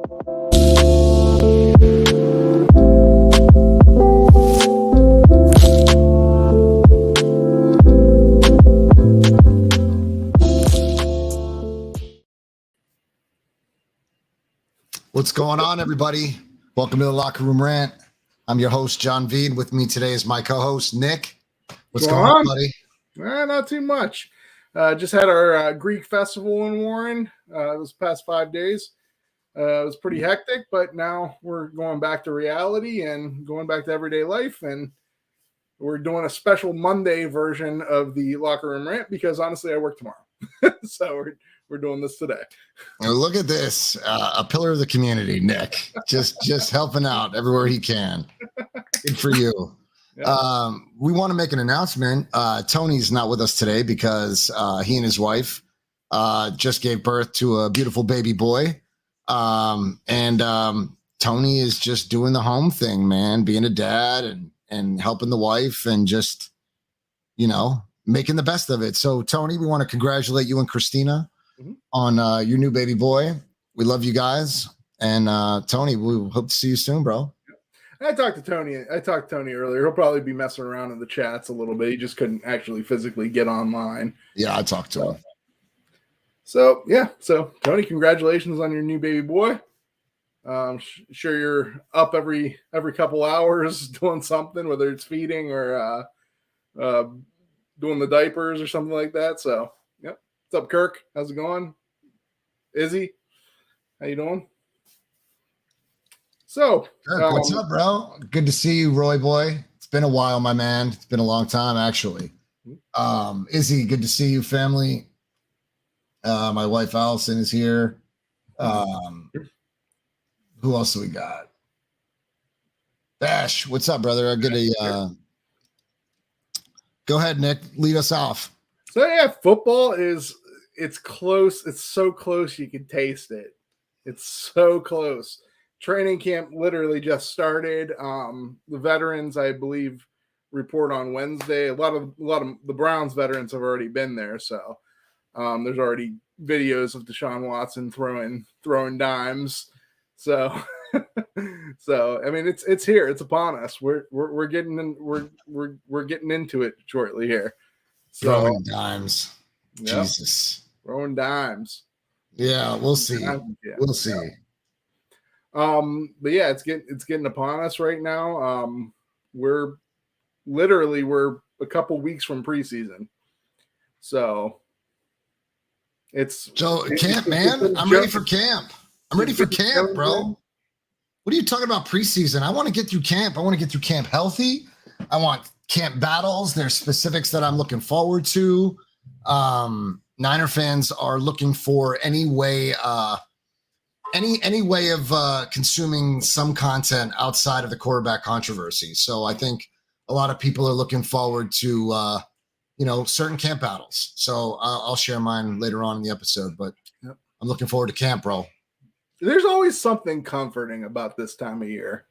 What's going on, everybody? Welcome to the Locker Room Rant. I'm your host, John Veed. With me today is my co-host, Nick. What's going on, buddy? Not too much. Just had our Greek festival in Warren this past 5 days. It was pretty hectic, but now we're going back to reality and going back to everyday life. And we're doing a special Monday version of the Locker Room Rant because honestly, I work tomorrow. So we're doing this today. Look at this, a pillar of the community, Nick, just helping out everywhere he can. Good for you. Yeah. We want to make an announcement. Tony's not with us today because he and his wife just gave birth to a beautiful baby boy. And Tony is just doing the home thing, man, being a dad and helping the wife and just, making the best of it. So, Tony, we want to congratulate you and Christina on your new baby boy. We love you guys. And Tony, we hope to see you soon, bro. I talked to Tony earlier. He'll probably be messing around in the chats a little bit. He just couldn't actually physically get online. Yeah, I talked to him. So Tony, congratulations on your new baby boy. Sure you're up every couple hours doing something, whether it's feeding or doing the diapers or something like that. So, yep. What's up, Kirk? How's it going? Izzy, how you doing? So, Kirk, what's up, bro? Good to see you, Roy boy. It's been a while, my man. It's been a long time, actually. Izzy, good to see you, family. My wife Allison is here. Who else do we got? Bash, what's up, brother? I'll get a. Go ahead, Nick. Lead us off. So yeah, football it's close. It's so close you can taste it. It's so close. Training camp literally just started. The veterans, I believe, report on Wednesday. A lot of the Browns veterans have already been there, so there's already videos of Deshaun Watson throwing dimes. So, I mean, it's here. It's upon us. We're getting into it shortly here. So, throwing dimes. Yep. Jesus. Throwing dimes. Yeah, we'll see. Yeah. We'll see. But yeah, it's getting upon us right now. We're a couple weeks from preseason. So camp, man. I'm ready for camp. I'm ready for camp, bro. What are you talking about preseason? I want to get through camp. I want to get through camp healthy. I want camp battles. There's specifics that I'm looking forward to. Niner fans are looking for any way of consuming some content outside of the quarterback controversy. So I think a lot of people are looking forward to certain camp battles. So I'll share mine later on in the episode, but yep. I'm looking forward to camp, bro. There's always something comforting about this time of year.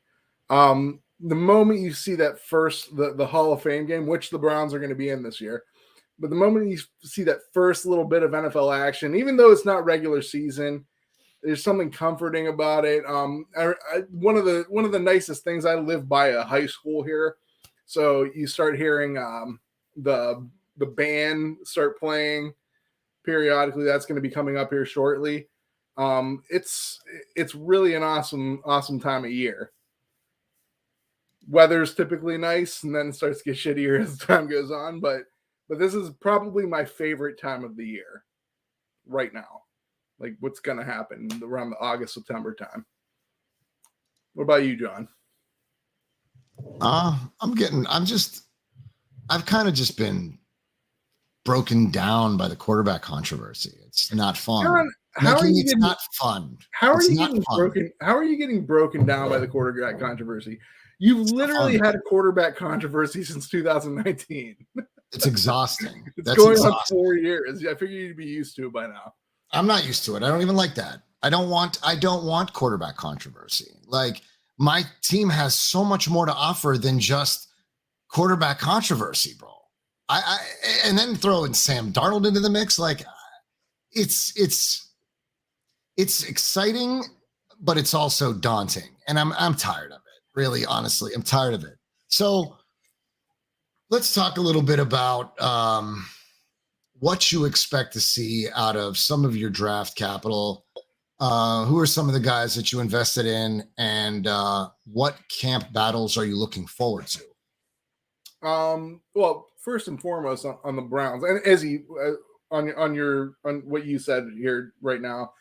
The moment you see that first, the Hall of Fame game, which the Browns are going to be in this year, but the moment you see that first little bit of NFL action, even though it's not regular season, there's something comforting about it. One of the nicest things, I live by a high school here, so you start hearing the band start playing periodically. That's going to be coming up here shortly. It's really an awesome time of year. Weather's typically nice, and then it starts to get shittier as time goes on. But this is probably my favorite time of the year right now. Like what's going to happen around the August, September time. What about you, John? I've kind of just been broken down by the quarterback controversy. It's not fun. John, it's not fun. How are you getting broken down by the quarterback controversy? You've literally had a quarterback controversy since 2019. It's exhausting. It's going on 4 years. I figure you'd be used to it by now. I'm not used to it. I don't even like that. I don't want quarterback controversy. Like, my team has so much more to offer than just quarterback controversy, bro. And then throw in Sam Darnold into the mix. Like, it's exciting, but it's also daunting, and I'm tired of it. Really, honestly, I'm tired of it. So let's talk a little bit about what you expect to see out of some of your draft capital. Who are some of the guys that you invested in, and what camp battles are you looking forward to? Well, first and foremost on the Browns, and Izzy, on what you said here right now,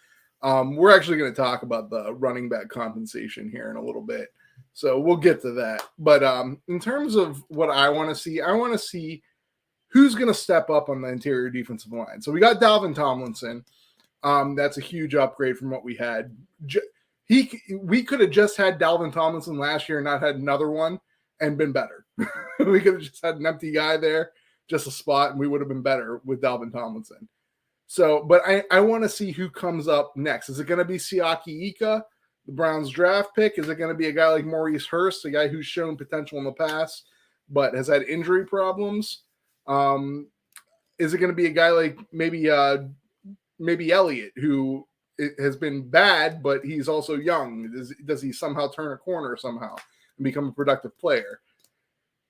we're actually going to talk about the running back compensation here in a little bit, so we'll get to that. But in terms of what I want to see who's going to step up on the interior defensive line. So we got Dalvin Tomlinson. That's a huge upgrade from what we had. We could have just had Dalvin Tomlinson last year and not had another one and been better. We could have just had an empty guy there, just a spot, and we would have been better with Dalvin Tomlinson. So, but I want to see who comes up next. Is it going to be Siaki Ika, the Browns draft pick? Is it going to be a guy like Maurice Hurst, a guy who's shown potential in the past but has had injury problems? Is it going to be a guy like maybe Elliott, who has been bad, but he's also young? Does he somehow turn a corner somehow and become a productive player?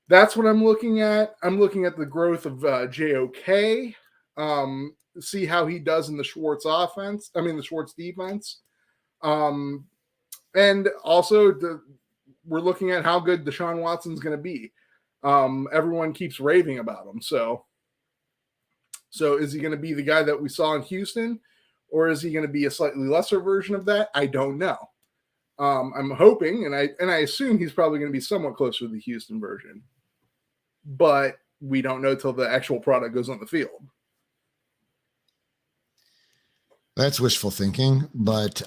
That's what I'm looking at. I'm looking at the growth of JOK. See how he does in the Schwartz offense. I mean, the Schwartz defense. And also we're looking at how good Deshaun Watson's going to be. Everyone keeps raving about him. So is he going to be the guy that we saw in Houston, or is he going to be a slightly lesser version of that? I don't know. I'm hoping, and I assume he's probably going to be somewhat closer to the Houston version, but we don't know till the actual product goes on the field. That's wishful thinking, but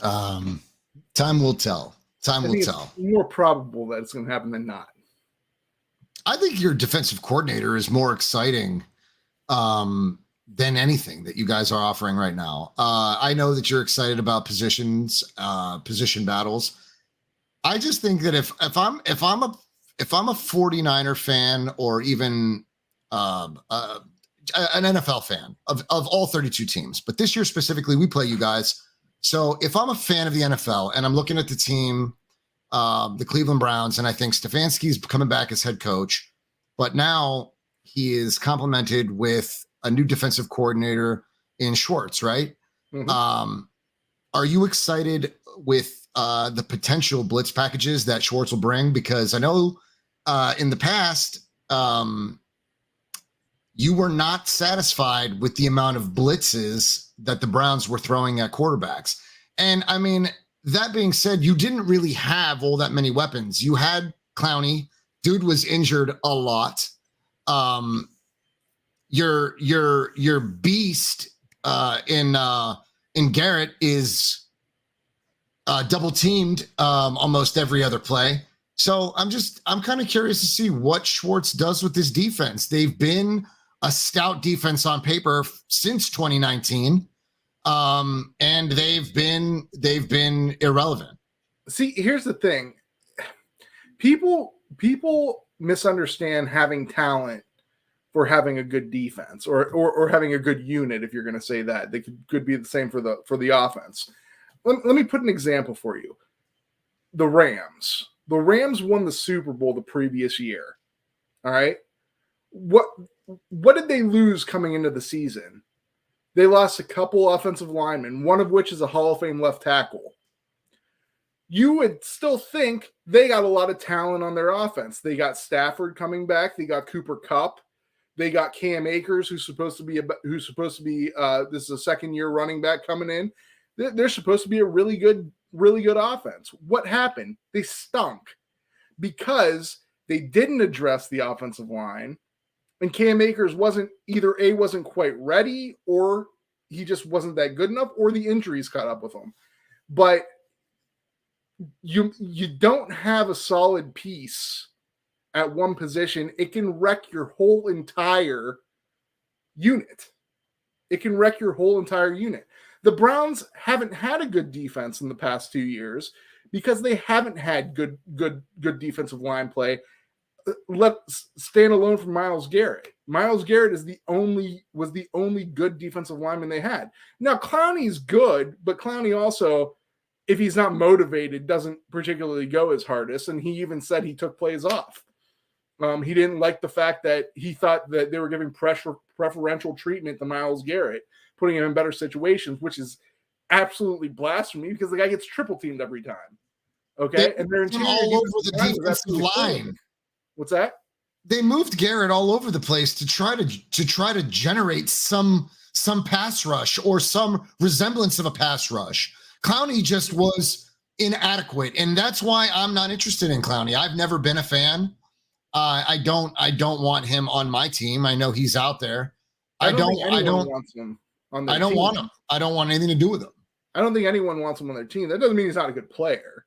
time will tell. Time will tell. It's more probable that it's going to happen than not. I think your defensive coordinator is more exciting than anything that you guys are offering right now. I know that you're excited about position battles. I just think that if I'm a 49er fan, or even an NFL fan of all 32 teams, but this year specifically, we play you guys. So if I'm a fan of the NFL and I'm looking at the team, the Cleveland Browns, and I think Stefanski's coming back as head coach, but now he is complemented with a new defensive coordinator in Schwartz, right? Mm-hmm. Are you excited with the potential blitz packages that Schwartz will bring? Because I know in the past, you were not satisfied with the amount of blitzes that the Browns were throwing at quarterbacks. And I mean, that being said, you didn't really have all that many weapons. You had Clowney. Dude was injured a lot. Your beast in Garrett is double teamed almost every other play. So I'm kind of curious to see what Schwartz does with this defense. They've been a stout defense on paper since 2019. And they've been irrelevant. See, here's the thing. People misunderstand having talent for having a good defense or having a good unit. If you're going to say that, they could be the same for the offense. Let me put an example for you. The Rams won the Super Bowl the previous year. All right. What did they lose coming into the season? They lost a couple offensive linemen, one of which is a Hall of Fame left tackle. You would still think they got a lot of talent on their offense. They got Stafford coming back. They got Cooper Kupp. They got Cam Akers, who's supposed to be this is a second-year running back coming in. They're supposed to be a really good offense. What happened? They stunk because they didn't address the offensive line. And Cam Akers wasn't quite ready, or he just wasn't that good enough, or the injuries caught up with him. But you don't have a solid piece at one position. It can wreck your whole entire unit. The Browns haven't had a good defense in the past 2 years because they haven't had good defensive line play. Let's stand alone from Myles Garrett. Myles Garrett was the only good defensive lineman they had. Now Clowney's good, but Clowney also if he's not motivated, doesn't particularly go his hardest. And he even said he took plays off. He didn't like the fact that he thought that they were giving preferential treatment to Myles Garrett, putting him in better situations, which is absolutely blasphemy because the guy gets triple teamed every time. Okay, and they're all over the defensive line. What's that? They moved Garrett all over the place to try to generate some pass rush or some resemblance of a pass rush. Clowney just was inadequate, and that's why I'm not interested in Clowney. I've never been a fan. I don't want him on my team. I know he's out there. I don't want him on their team. Want him. I don't want anything to do with him. I don't think anyone wants him on their team. That doesn't mean he's not a good player.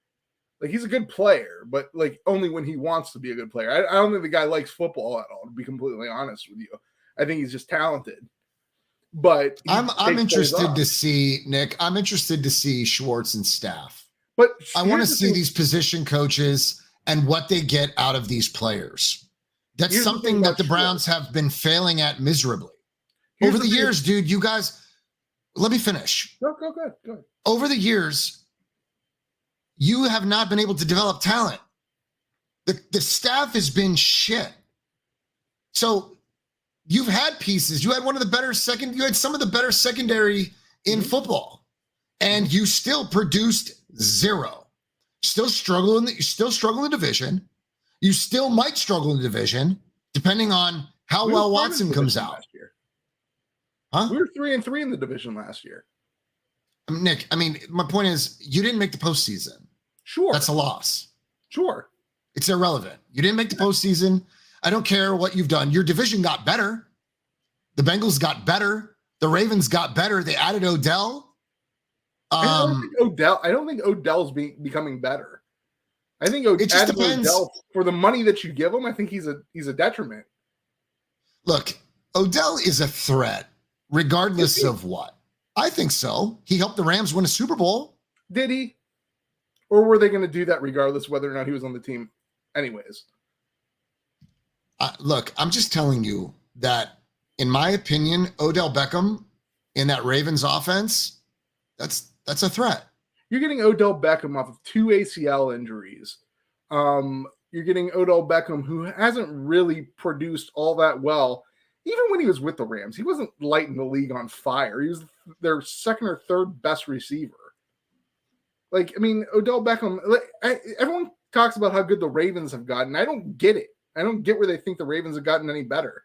Like, he's a good player, but like only when he wants to be a good player. I don't think the guy likes football at all, to be completely honest with you. I think he's just talented. But I'm interested to see, Nick. I'm interested to see Schwartz and staff. But I want to see these position coaches and what they get out of these players. That's something that the Browns have been failing at miserably. Over the years, dude, you guys, let me finish. Go ahead. Over the years, you have not been able to develop talent. The staff has been shit. So you've had pieces. You had one of the better you had some of the better secondary in football, and you still produced zero. Still struggle in the division. You still might struggle in the division, depending on how well Watson comes out. Last year. Huh? We were 3-3 in the division last year. Nick, I mean, my point is, you didn't make the postseason. Sure. That's a loss. Sure. It's irrelevant. You didn't make the postseason. I don't care what you've done. Your division got better. The Bengals got better. The Ravens got better. They added Odell. I don't think Odell's becoming better. I think it just depends. Odell, for the money that you give him, I think he's a detriment. Look, Odell is a threat, regardless of what. I think so. He helped the Rams win a Super Bowl. Did he? Or were they going to do that regardless whether or not he was on the team? Anyways. Look, I'm just telling you that, in my opinion, Odell Beckham in that Ravens offense, that's a threat. You're getting Odell Beckham off of 2 ACL injuries. You're getting Odell Beckham, who hasn't really produced all that well. Even when he was with the Rams, he wasn't lighting the league on fire. He was their second or third best receiver. Like, I mean, Odell Beckham, everyone talks about how good the Ravens have gotten. I don't get it. I don't get where they think the Ravens have gotten any better.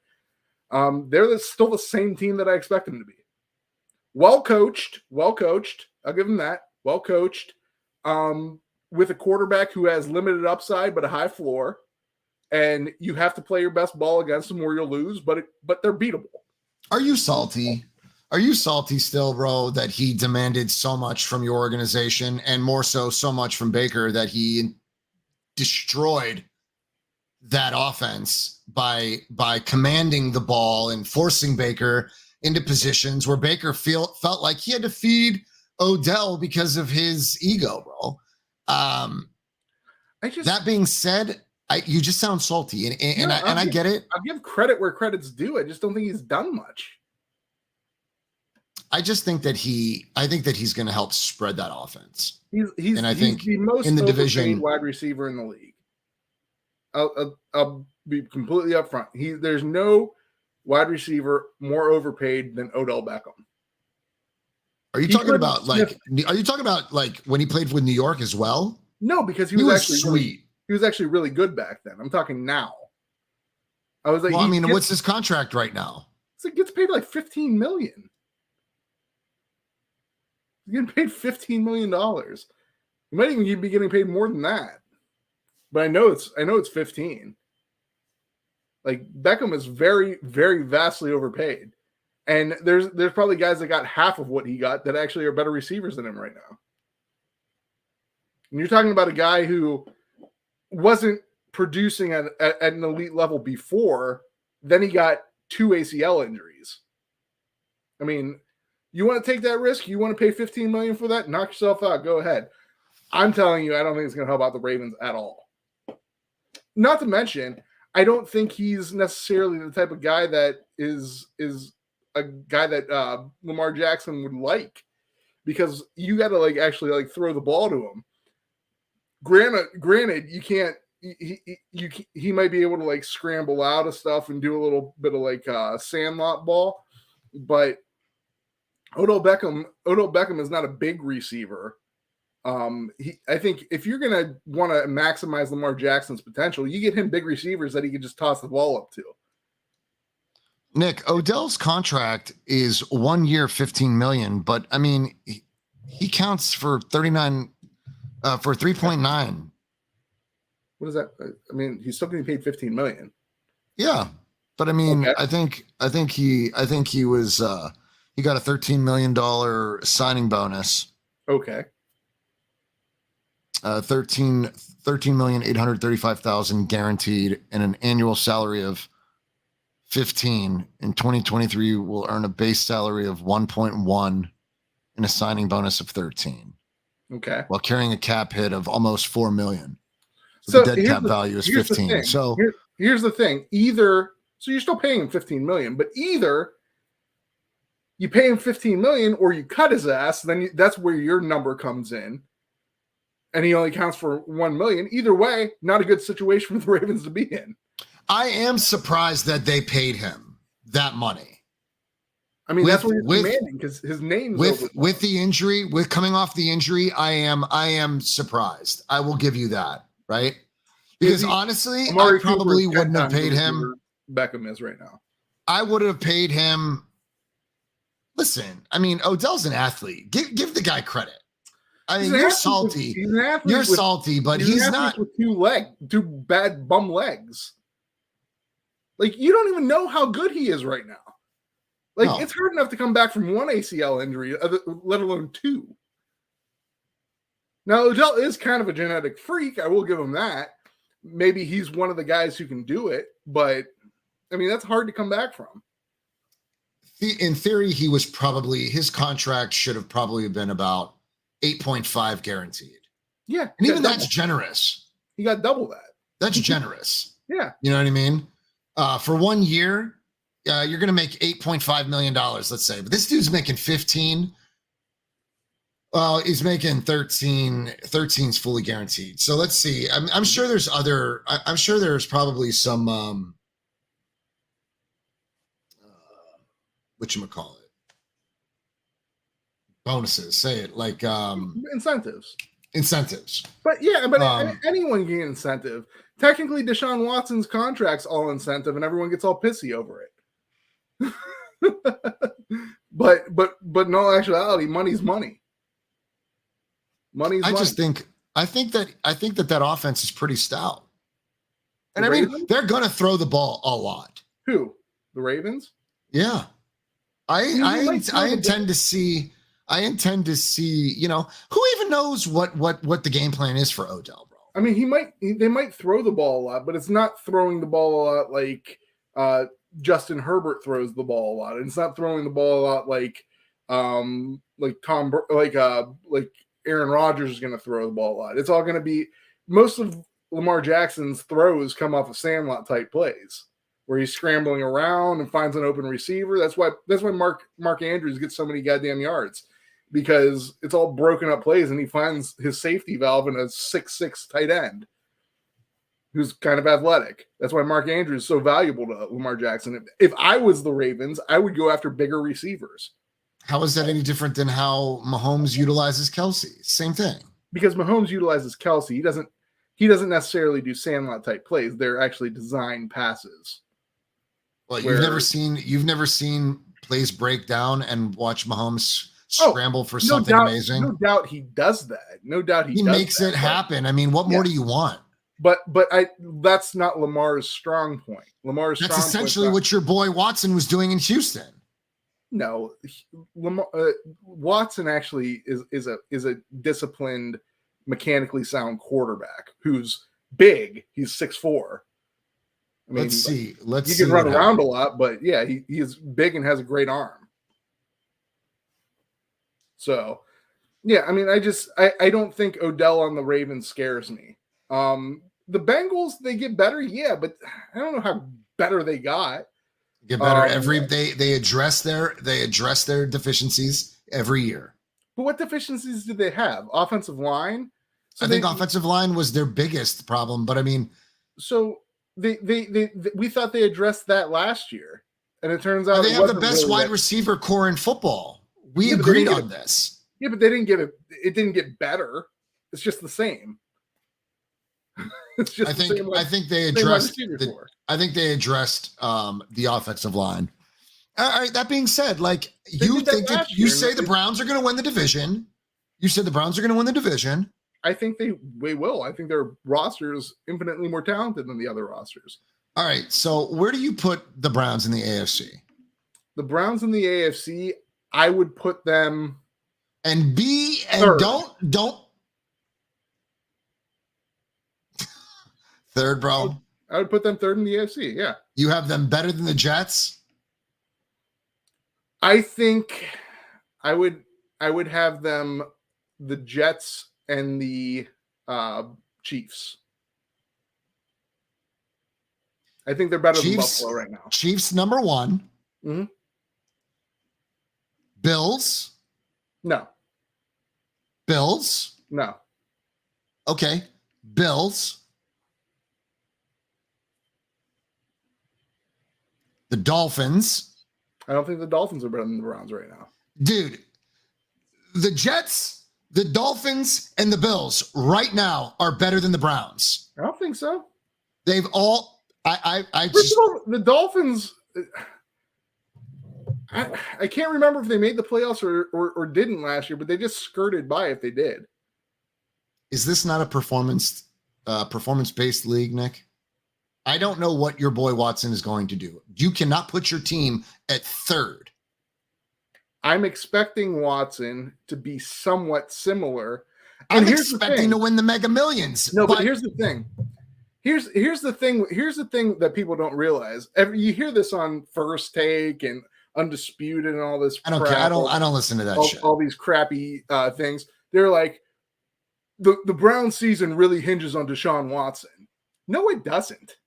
They're still the same team that I expect them to be. Well coached. I'll give them that. Well coached. With a quarterback who has limited upside but a high floor. And you have to play your best ball against them or you'll lose, but they're beatable. Are you salty? Are you salty still, bro, that he demanded so much from your organization and more so much from Baker that he destroyed that offense by commanding the ball and forcing Baker into positions where Baker felt like he had to feed Odell because of his ego, bro. That being said, you just sound salty, and I get it. I'll give credit where credit's due. I just don't think he's done much. I just think that he's going to help spread that offense. He's the most in the division wide receiver in the league. I'll be completely upfront. There's no wide receiver more overpaid than Odell Beckham. Are you talking about like when he played with New York as well? No, because he was actually sweet. He was actually really good back then. I'm talking now. I was like, what's his contract right now? So it gets paid like $15 million. He's getting paid $15 million. He might even be getting paid more than that. But I know it's 15. Like, Beckham is very, very vastly overpaid. And there's probably guys that got half of what he got that actually are better receivers than him right now. And you're talking about a guy who wasn't producing at an elite level before, then he got 2 ACL injuries. I mean, you want to take that risk? You want to pay $15 million for that? Knock yourself out. Go ahead. I'm telling you, I don't think it's going to help out the Ravens at all. Not to mention, I don't think he's necessarily the type of guy that is a guy that Lamar Jackson would like. because you got to like actually like throw the ball to him. Granted, you can't. He might be able to like scramble out of stuff and do a little bit of like sandlot ball, but Odell Beckham is not a big receiver. I think if you're gonna want to maximize Lamar Jackson's potential, you get him big receivers that he can just toss the ball up to. Nick, Odell's contract is 1 year, 15 million, but I mean, he counts for 39 for 3.9. What is that? I mean, he's still getting paid 15 million. Yeah, but I mean, Okay. I think he was he got a $13 million signing bonus. Okay. 13,835,000 guaranteed, and an annual salary of 15. In 2023 will earn a base salary of 1.1 and a signing bonus of 13. Okay. While carrying a cap hit of almost 4 million. So the dead cap value is 15. So here's the thing. Either so you're still paying him 15 million, but either you pay him 15 million or you cut his ass, then that's where your number comes in. And he only counts for 1 million. Either way, not a good situation for the Ravens to be in. I am surprised that they paid him that money. I mean, that's what he's demanding because his name with the injury, with coming off the injury, I am surprised. I will give you that, right? Because honestly, I probably wouldn't have paid him. Beckham is right now. I would have paid him. Listen, I mean, Odell's an athlete. Give the guy credit. I mean, you're salty. You're salty, but he's not with two bad bum legs. Like, you don't even know how good he is right now. Like, no. It's hard enough to come back from one ACL injury, let alone two. Now, Odell is kind of a genetic freak. I will give him that. Maybe he's one of the guys who can do it, but I mean, that's hard to come back from. In theory, his contract should have probably been about 8.5 guaranteed. Yeah. And even that's generous. He got double that. That's generous. Yeah. You know what I mean? For 1 year, you're going to make $8.5 million, let's say. But this dude's making 15. Well, he's making 13. 13's fully guaranteed. So let's see. I'm sure there's I'm sure there's probably some, whatchamacallit? Bonuses, say it like incentives. But yeah, but anyone can get incentive. Technically, Deshaun Watson's contract's all incentive, and everyone gets all pissy over it. but in all actuality, money's money. I think that offense is pretty stout. And I mean, they're gonna throw the ball a lot. Who? The Ravens? Yeah. I intend to see, you know, who even knows what the game plan is for Odell, bro. I mean, they might throw the ball a lot, but it's not throwing the ball a lot like Justin Herbert throws the ball a lot. It's not throwing the ball a lot like Aaron Rodgers is going to throw the ball a lot. It's all going to be, most of Lamar Jackson's throws come off of sandlot type plays where he's scrambling around and finds an open receiver. That's why Mark Andrews gets so many goddamn yards, because it's all broken up plays and he finds his safety valve in a 6'6" tight end who's kind of athletic. That's why Mark Andrews is so valuable to Lamar Jackson. If I was the Ravens, I would go after bigger receivers. How is that any different than how Mahomes utilizes Kelce? Same thing. Because Mahomes utilizes Kelce. He doesn't necessarily do sandlot type plays. They're actually designed passes. Well, you've never seen plays break down and watch Mahomes scramble for something amazing. No doubt he does that. No doubt he makes it happen. I mean, what more do you want? But that's not Lamar's strong point. That's essentially what your boy Watson was doing in Houston. No, Watson actually is a disciplined, mechanically sound quarterback who's big. He's 6'4". I mean, he can run around a lot, but yeah, he is big and has a great arm. So, yeah, I mean, I don't think Odell on the Ravens scares me. The Bengals, they get better, yeah, but I don't know how better they got. Get better they address their deficiencies every year. But what deficiencies did they have? Offensive line. So I think offensive line was their biggest problem. But I mean, so we thought they addressed that last year, and it turns out they have the best wide receiver core in football. We agreed on this. Yeah, but they didn't get it. It didn't get better. It's just the same. It's just I think they addressed the offensive line. All right. That being said, like you say the Browns are going to win the division. You said the Browns are going to win the division. I think they will. I think their roster is infinitely more talented than the other rosters. All right. So where do you put the Browns in the AFC? The Browns in the AFC, I would put them and third. don't third, bro. I would put them third in the AFC. Yeah. You have them better than the Jets? I think I would have them the Jets and the Chiefs. I think they're better than Buffalo right now. Chiefs number 1. Mm-hmm. Bills? No. Bills? No. Okay. Bills. The Dolphins. I don't think the Dolphins are better than the Browns right now. Dude, the Jets, the Dolphins, and the Bills right now are better than the Browns. I don't think so. They've all the Dolphins. I can't remember if they made the playoffs or didn't last year, but they just skirted by if they did. Is this not a performance-based league, Nick? I don't know what your boy Watson is going to do. You cannot put your team at third. I'm expecting Watson to be somewhat similar. I'm expecting to win the Mega Millions. No, but here's the thing. Here's the thing. Here's the thing that people don't realize. You hear this on First Take and Undisputed and all this. I don't care. I don't listen to that shit. All these crappy things. They're like, the Browns season really hinges on Deshaun Watson. No, it doesn't.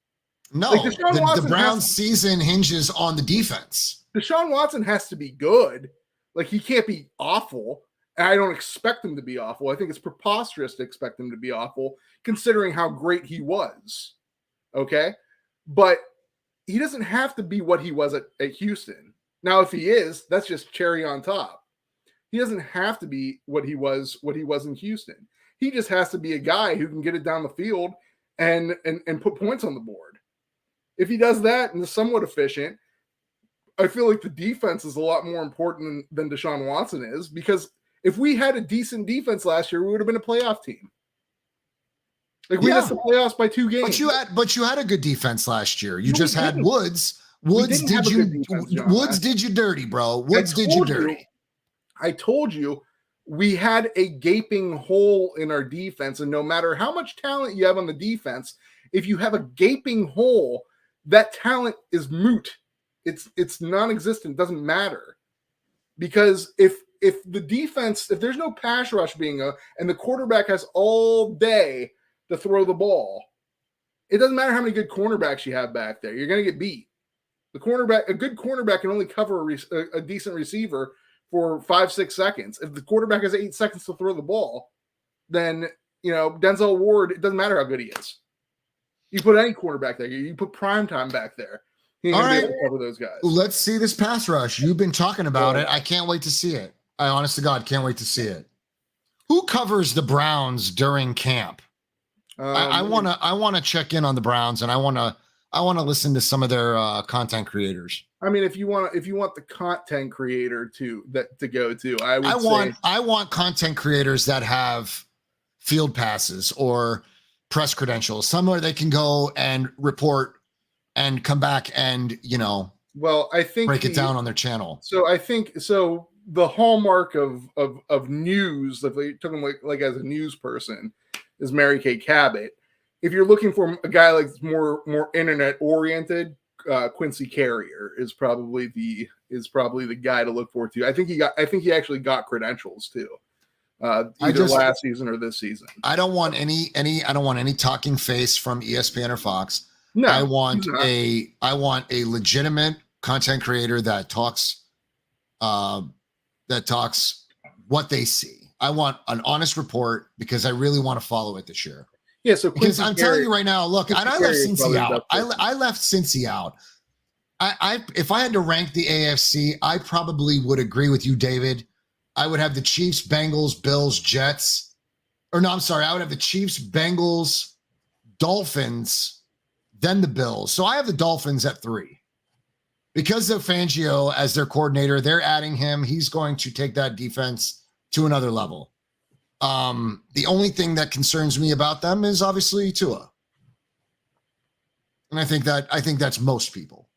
No, the Browns season hinges on the defense. Deshaun Watson has to be good. Like, he can't be awful. And I don't expect him to be awful. I think it's preposterous to expect him to be awful, considering how great he was. Okay? But he doesn't have to be what he was at Houston. Now, if he is, that's just cherry on top. He doesn't have to be what he was in Houston. He just has to be a guy who can get it down the field and put points on the board. If he does that and is somewhat efficient, I feel like the defense is a lot more important than Deshaun Watson is, because if we had a decent defense last year, we would have been a playoff team. Like, we missed the playoffs by 2 games. But you had a good defense last year. You just had Woods. Woods did you dirty, bro. Woods did you dirty. I told you we had a gaping hole in our defense, and no matter how much talent you have on the defense, if you have a gaping hole, that talent is moot. It's non-existent. Doesn't matter, because if the defense, if there's no pass rush and the quarterback has all day to throw the ball, it doesn't matter how many good cornerbacks you have back there. You're going to get beat. A good cornerback can only cover a decent receiver for 5-6 seconds. If the quarterback has 8 seconds to throw the ball, then Denzel Ward. It doesn't matter how good he is. You put any quarterback there. You put Primetime back there. He ain't gonna be able to cover those guys. Let's see this pass rush. You've been talking about it. I can't wait to see it. I honest to God can't wait to see it. Who covers the Browns during camp? I want to check in on the Browns, and I want to listen to some of their content creators. I mean, if you want the content creator to go to, I want content creators that have field passes or press credentials, somewhere they can go and report and come back and I think break it down on their channel. So I think the hallmark of news, if they took him like as a news person, is Mary Kay Cabot. If you're looking for a guy like more internet oriented, Quincy Carrier is probably the guy to look forward to. I think he actually got credentials too. Either last season or this season. I don't want any talking face from ESPN or Fox. No, I want a legitimate content creator that talks what they see. I want an honest report because I really want to follow it this year. Yeah, so because Quincy I'm Carey, telling you right now, look, and I left Carey is Cincy probably out. the best I left Cincy out. If I had to rank the AFC, I probably would agree with you, David. I would have the Chiefs, Bengals, Bills, Jets. Or no, I'm sorry. I would have the Chiefs, Bengals, Dolphins, then the Bills. So I have the Dolphins at 3. Because of Fangio as their coordinator, they're adding him. He's going to take that defense to another level. The only thing that concerns me about them is obviously Tua. And I think that's most people.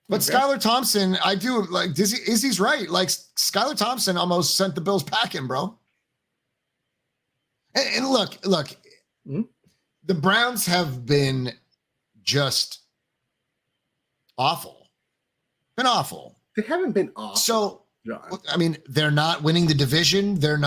But Okay. Skylar Thompson, I do like Izzy's right. Like Skylar Thompson almost sent the Bills packing, bro. And look, Mhm. the Browns have been just awful. Been awful. They haven't been off. So John. I mean, they're not winning the division. They're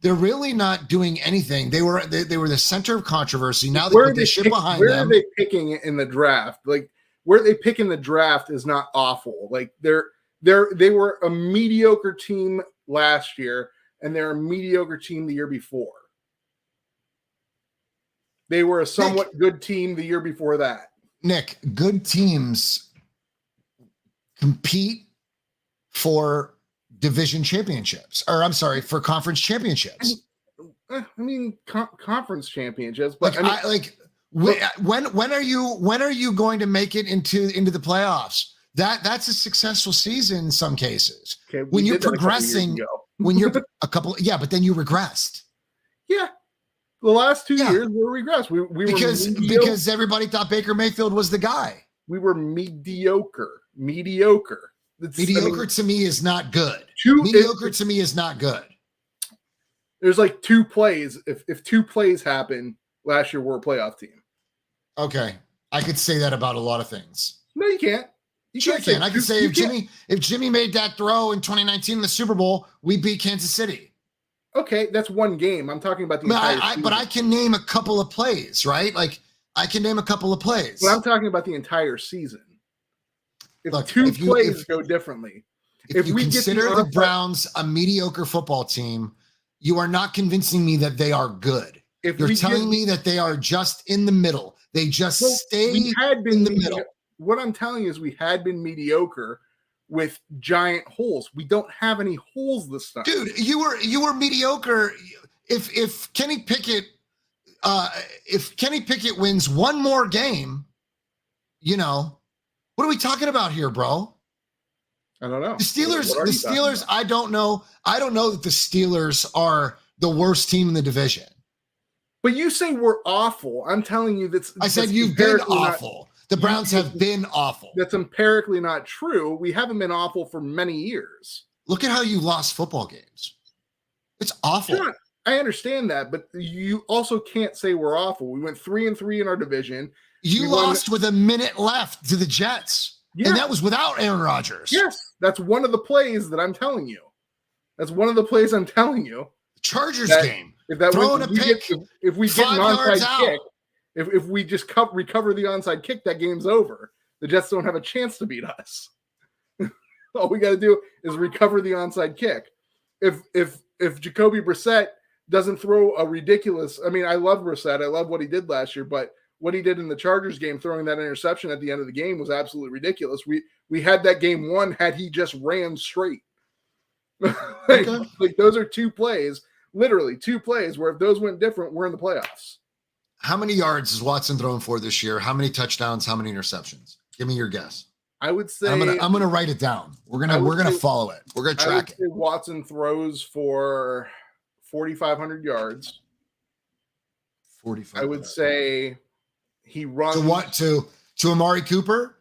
really not doing anything. They were the center of controversy. Now they put the shit behind where them. are they picking in the draft? Like where they pick in the draft is not awful. Like they were a mediocre team last year, and they're a mediocre team the year before. They were a somewhat good team the year before that. Nick, good teams compete for division championships, or I'm sorry, for conference championships. I mean conference championships, but when are you going to make it into the playoffs? That's a successful season in some cases. Okay, when you're progressing, when you're but then you regressed. Yeah. The last 2 years we regressed. We because everybody thought Baker Mayfield was the guy. We were mediocre. Mediocre to me is not good. To me is not good. There's like 2 plays. If 2 plays happen last year, we're a playoff team. Okay, I could say that about a lot of things. No, you can't. I can say if Jimmy made that throw in 2019 in the Super Bowl, we beat Kansas City. Okay, that's one game. I'm talking about the entire season. But I can name a couple of plays, right? Like I can name a couple of plays. But I'm talking about the entire season. If 2 plays go differently. If you consider the Browns a mediocre football team, you are not convincing me that they are good. You're telling me that they are just in the middle. They just stay in the middle. What I'm telling you is we had been mediocre with giant holes. We don't have any holes this time. Dude, you were mediocre. If Kenny Pickett wins one more game, what are we talking about here, bro? I don't know. The Steelers, I don't know. I don't know that the Steelers are the worst team in the division. But you say we're awful. I'm telling you I said you've been awful. The Browns have been awful. That's empirically not true. We haven't been awful for many years. Look at how you lost football games. It's awful. Sure, I understand that, but you also can't say we're awful. We went 3-3 in our division. You lost with a minute left to the Jets. Yeah. And that was without Aaron Rodgers. Yes, that's one of the plays that I'm telling you. That's one of the plays I'm telling you. The Chargers game. If we get an onside kick, if we just recover the onside kick, that game's over. The Jets don't have a chance to beat us. All we got to do is recover the onside kick. If Jacoby Brissett doesn't throw a ridiculous, I mean, I love Brissett. I love what he did last year, but what he did in the Chargers game, throwing that interception at the end of the game, was absolutely ridiculous. We had that game won had he just ran straight. like those are 2 plays, literally 2 plays where if those went different, we're in the playoffs. How many yards is Watson throwing for this year? How many touchdowns? How many interceptions? Give me your guess. I would say I'm gonna write it down. We're gonna follow it. We're gonna track it. Watson throws for 4,500 yards. 45. I would say he runs to Amari Cooper,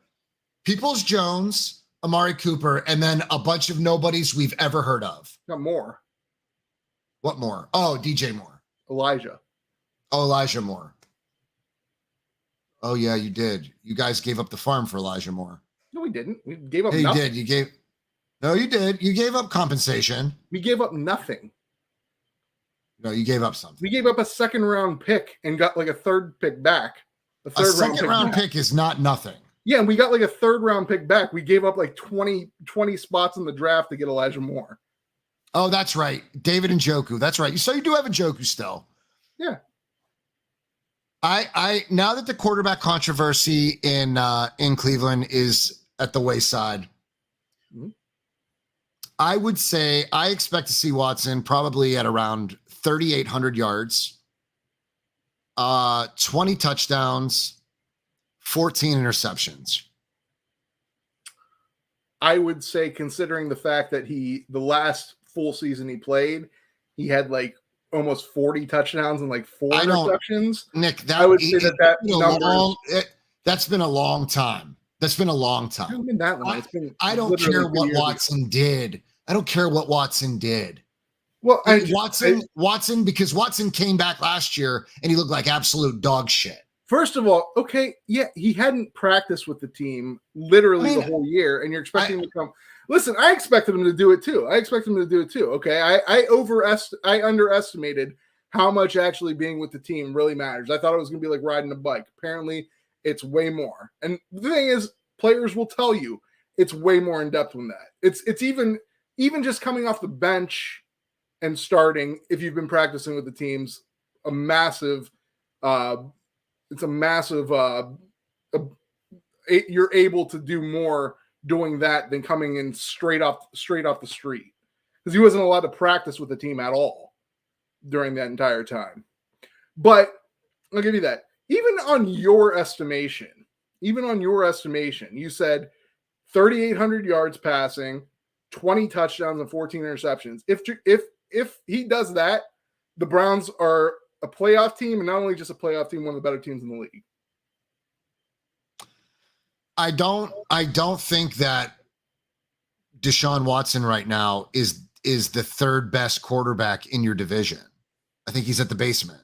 Peoples-Jones, Amari Cooper, and then a bunch of nobodies we've ever heard of. Not more. What more? Oh, DJ Moore. Elijah. Oh, Elijah Moore. Oh yeah, you did. You guys gave up the farm for Elijah Moore. No, we didn't. We gave up nothing. You did. You did. You gave up compensation. We gave up nothing. No, you gave up something. We gave up a 2nd round pick and got like a 3rd pick back. A 2nd round pick is not nothing. Yeah, and we got like a 3rd round pick back. We gave up like 20 spots in the draft to get Elijah Moore. Oh, that's right. David Njoku. That's right. So you do have Njoku still. Yeah. I now that the quarterback controversy in Cleveland is at the wayside, Mhm. I would say I expect to see Watson probably at around 3,800 yards, 20 touchdowns, 14 interceptions. I would say, considering the fact that the last full season he played, he had like almost 40 touchdowns and like 4 interceptions. Nick, I would say that number that's been a long time. That's been a long hasn't time. been that long. It's been I don't care what Watson did. I don't care what Watson did. Well, Watson, because Watson came back last year and he looked like absolute dog shit. First of all, okay, yeah, he hadn't practiced with the team literally the whole year, and you're expecting him to come. Listen, I expected him to do it too. Okay, I underestimated how much actually being with the team really matters. I thought it was going to be like riding a bike. Apparently, it's way more. And the thing is, players will tell you it's way more in depth than that. It's even just coming off the bench and starting. If you've been practicing with the teams, you're able to do more doing that than coming in straight off the street, because he wasn't allowed to practice with the team at all during that entire time. But I'll give you that. Even on your estimation, you said 3,800 yards passing, 20 touchdowns and 14 interceptions. If he does that, the Browns are a playoff team, and not only just a playoff team, one of the better teams in the league. I don't think that Deshaun Watson right now is the third best quarterback in your division. I think he's at the basement.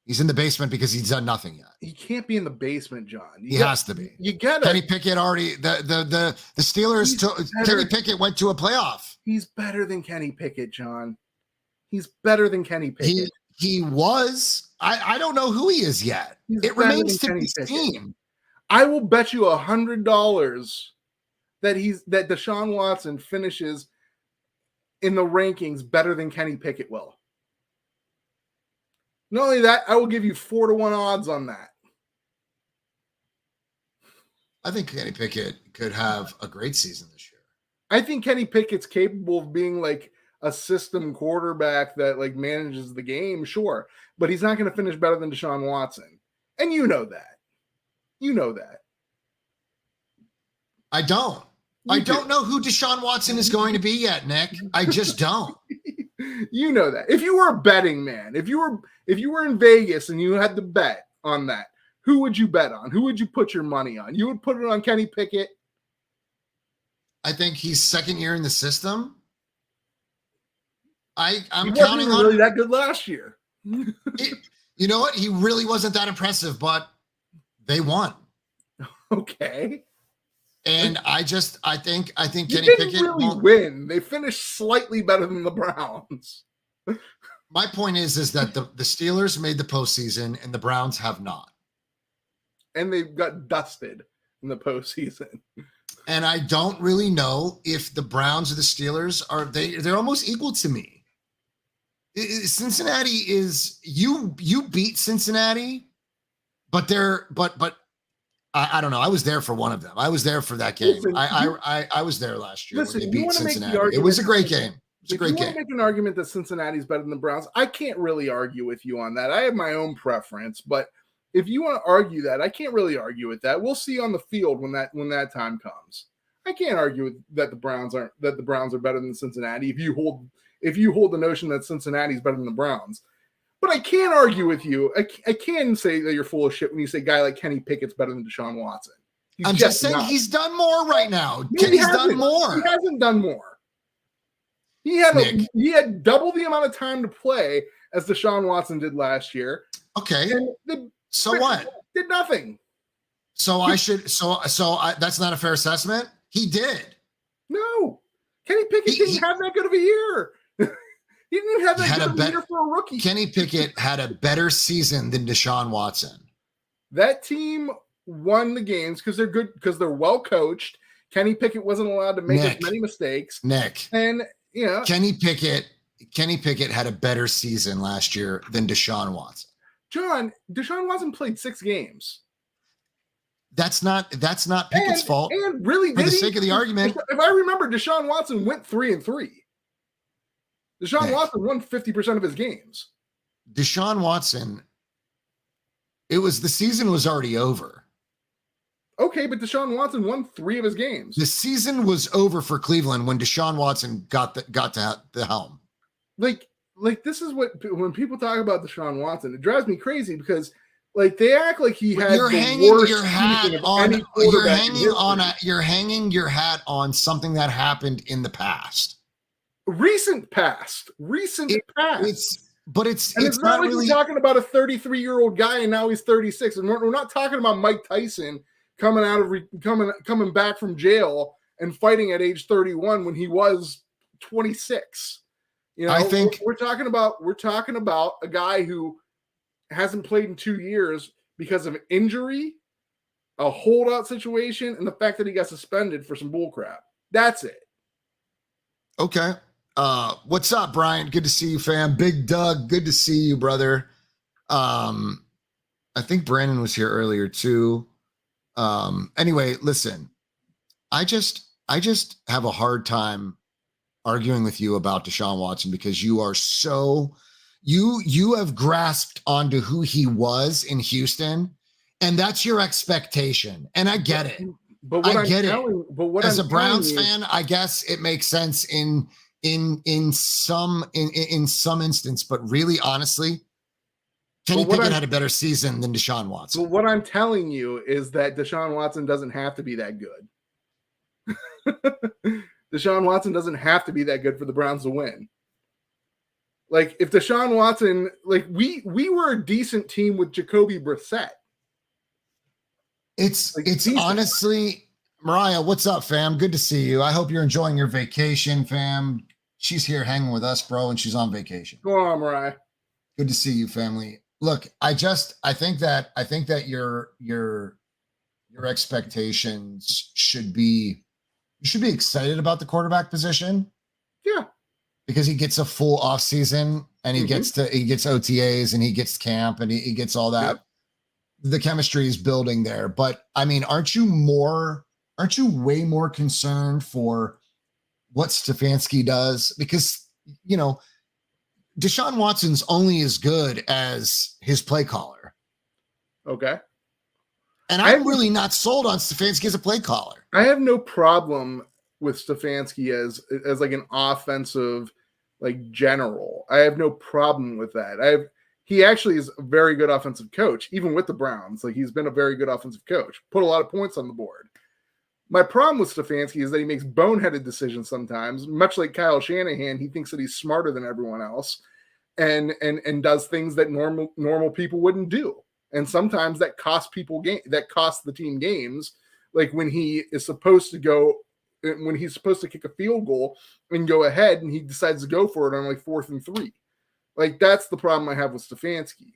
He's in the basement because he's done nothing yet. He can't be in the basement, John. He has to be. You get it. Kenny Pickett already. The Steelers. Kenny Pickett went to a playoff. He's better than Kenny Pickett, John. He's better than Kenny Pickett. He was. I don't know who he is yet. It remains to be seen. I will bet you $100 that Deshaun Watson finishes in the rankings better than Kenny Pickett will. Not only that, I will give you 4-1 odds on that. I think Kenny Pickett could have a great season this year. I think Kenny Pickett's capable of being like a system quarterback that like manages the game, sure, but he's not going to finish better than Deshaun Watson. And you know that. I don't. I don't know who Deshaun Watson is going to be yet, Nick. I just don't. You know that. If you were a betting man, if you were in Vegas and you had to bet on that, who would you bet on? Who would you put your money on? You would put it on Kenny Pickett? I think he's second year in the system. I'm he counting on really that good last year. You know what? He really wasn't that impressive, but they won. Okay. And I think Kenny Pickett Pickett really won't win. They finished slightly better than the Browns. My point is that the Steelers made the postseason and the Browns have not. And they got dusted in the postseason. And I don't really know if the Browns or the Steelers they're almost equal to me. Cincinnati is you beat Cincinnati, but I don't know. I was there for one of them. I was there for that game. Listen, I was there last year when they beat Cincinnati. It was a great game. It's a great game. Make an argument that Cincinnati's better than the Browns. I can't really argue with you on that. I have my own preference, but if you want to argue that, I can't really argue with that. We'll see on the field when that time comes. I can't argue that the Browns are better than Cincinnati if you hold the notion that Cincinnati's better than the Browns. But I can't argue with you. I can say that you're full of shit when you say a guy like Kenny Pickett's better than Deshaun Watson. I'm just saying he's done more right now. Kenny's done more. He hasn't done more. He had double the amount of time to play as Deshaun Watson did last year. Okay. So what? Did nothing. So that's not a fair assessment. He did. No. Kenny Pickett didn't have that good of a year. He didn't have that good of a year for a rookie. Kenny Pickett had a better season than Deshaun Watson. That team won the games because they're good, because they're well coached. Kenny Pickett wasn't allowed to make as many mistakes. Nick. And Kenny Pickett Kenny Pickett had a better season last year than Deshaun Watson. John, Deshaun Watson played 6 games. That's not Pickett's fault. And really, for the sake of the argument, if I remember, Deshaun Watson went 3-3. Deshaun Watson won 50% of his games. Deshaun Watson, the season was already over. Okay, but Deshaun Watson won 3 of his games. The season was over for Cleveland when Deshaun Watson got to the helm. Like this is what, when people talk about Deshaun Watson, it drives me crazy because like they act like he had you're the hanging worst your hat on you're hanging your hat on something that happened in the past. Recent past. It's not like really we're talking about a 33-year-old guy and now he's 36. And we're not talking about Mike Tyson coming back from jail and fighting at age 31 when he was 26. You know, I think we're talking about a guy who hasn't played in 2 years because of injury, a holdout situation, and the fact that he got suspended for some bullcrap. That's it. Okay. What's up, Brian? Good to see you, fam. Big Doug, good to see you, brother. I think Brandon was here earlier too. Anyway, listen, I just have a hard time arguing with you about Deshaun Watson because you are you have grasped onto who he was in Houston, and that's your expectation. And I get it. But as a Browns fan, I guess it makes sense in some instance, but really, honestly, Kenny Pickett had a better season than Deshaun Watson. But what I'm telling you is that Deshaun Watson doesn't have to be that good. Deshaun Watson doesn't have to be that good for the Browns to win. Like if Deshaun Watson, like we were a decent team with Jacoby Brissett. It's honestly, Mariah, what's up, fam? Good to see you. I hope you're enjoying your vacation, fam. She's here hanging with us, bro, and she's on vacation. Go on, Mariah. Good to see you, family. Look, I think that your expectations should be, you should be excited about the quarterback position. Yeah. Because he gets a full off season and he gets OTAs and he gets camp and he gets all that. Yep. The chemistry is building there. But I mean, aren't you way more concerned for what Stefanski does? Because, you know, Deshaun Watson's only as good as his play caller. Okay. And I'm really not sold on Stefanski as a play caller. I have no problem with Stefanski as like an offensive like general. I have no problem with that. He actually is a very good offensive coach, even with the Browns. Like he's been a very good offensive coach, put a lot of points on the board. My problem with Stefanski is that he makes boneheaded decisions sometimes, much like Kyle Shanahan. He thinks that he's smarter than everyone else and does things that normal people wouldn't do. And sometimes that costs the team games. Like when he's supposed to kick a field goal and go ahead and he decides to go for it on like 4th and 3. Like that's the problem I have with Stefanski.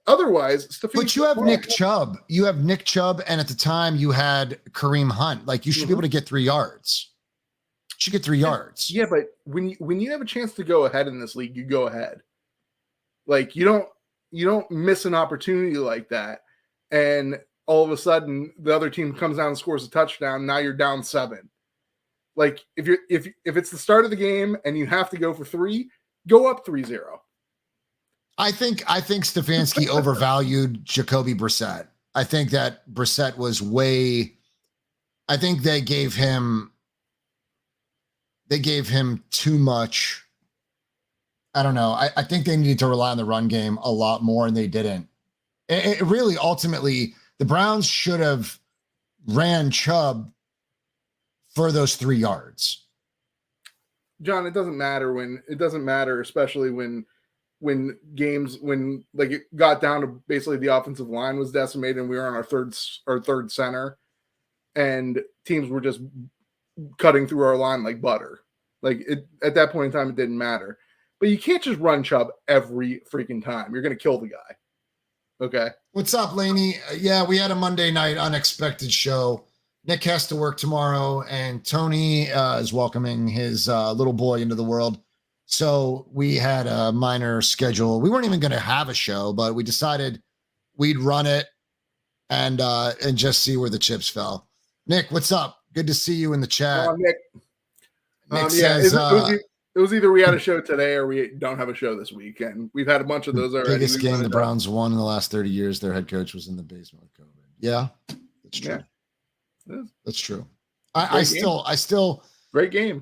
Otherwise, but you have Nick Chubb. You have Nick Chubb, and at the time you had Kareem Hunt. Like you should be able to get 3 yards. You should get 3 yards. Yeah, but when you have a chance to go ahead in this league, you go ahead. Like you don't miss an opportunity like that, and all of a sudden the other team comes down and scores a touchdown. Now you're down 7. Like if it's the start of the game and you have to go for 3, go up 3-0. I think Stefanski overvalued Jacoby Brissett. I think that Brissett was I think they gave him too much. I don't know. I think they needed to rely on the run game a lot more, and they didn't. It really, ultimately, the Browns should have ran Chubb for those 3 yards. John, it doesn't matter, especially when like it got down to basically the offensive line was decimated and we were on our third center and teams were just cutting through our line like butter. Like at that point in time, it didn't matter. But you can't just run Chubb every freaking time. You're going to kill the guy. Okay. What's up, Laney? Yeah, we had a Monday night unexpected show. Nick has to work tomorrow, and Tony is welcoming his little boy into the world. So we had a minor schedule. We weren't even going to have a show, but we decided we'd run it and just see where the chips fell. Nick, what's up? Good to see you in the chat. Nick. Nick says, it was either we had a show today or we don't have a show this week, and we've had a bunch of those already. Biggest game the Browns won in the last 30 years. Their head coach was in the basement with COVID. Yeah, that's true. Yeah. That's true. I still great game.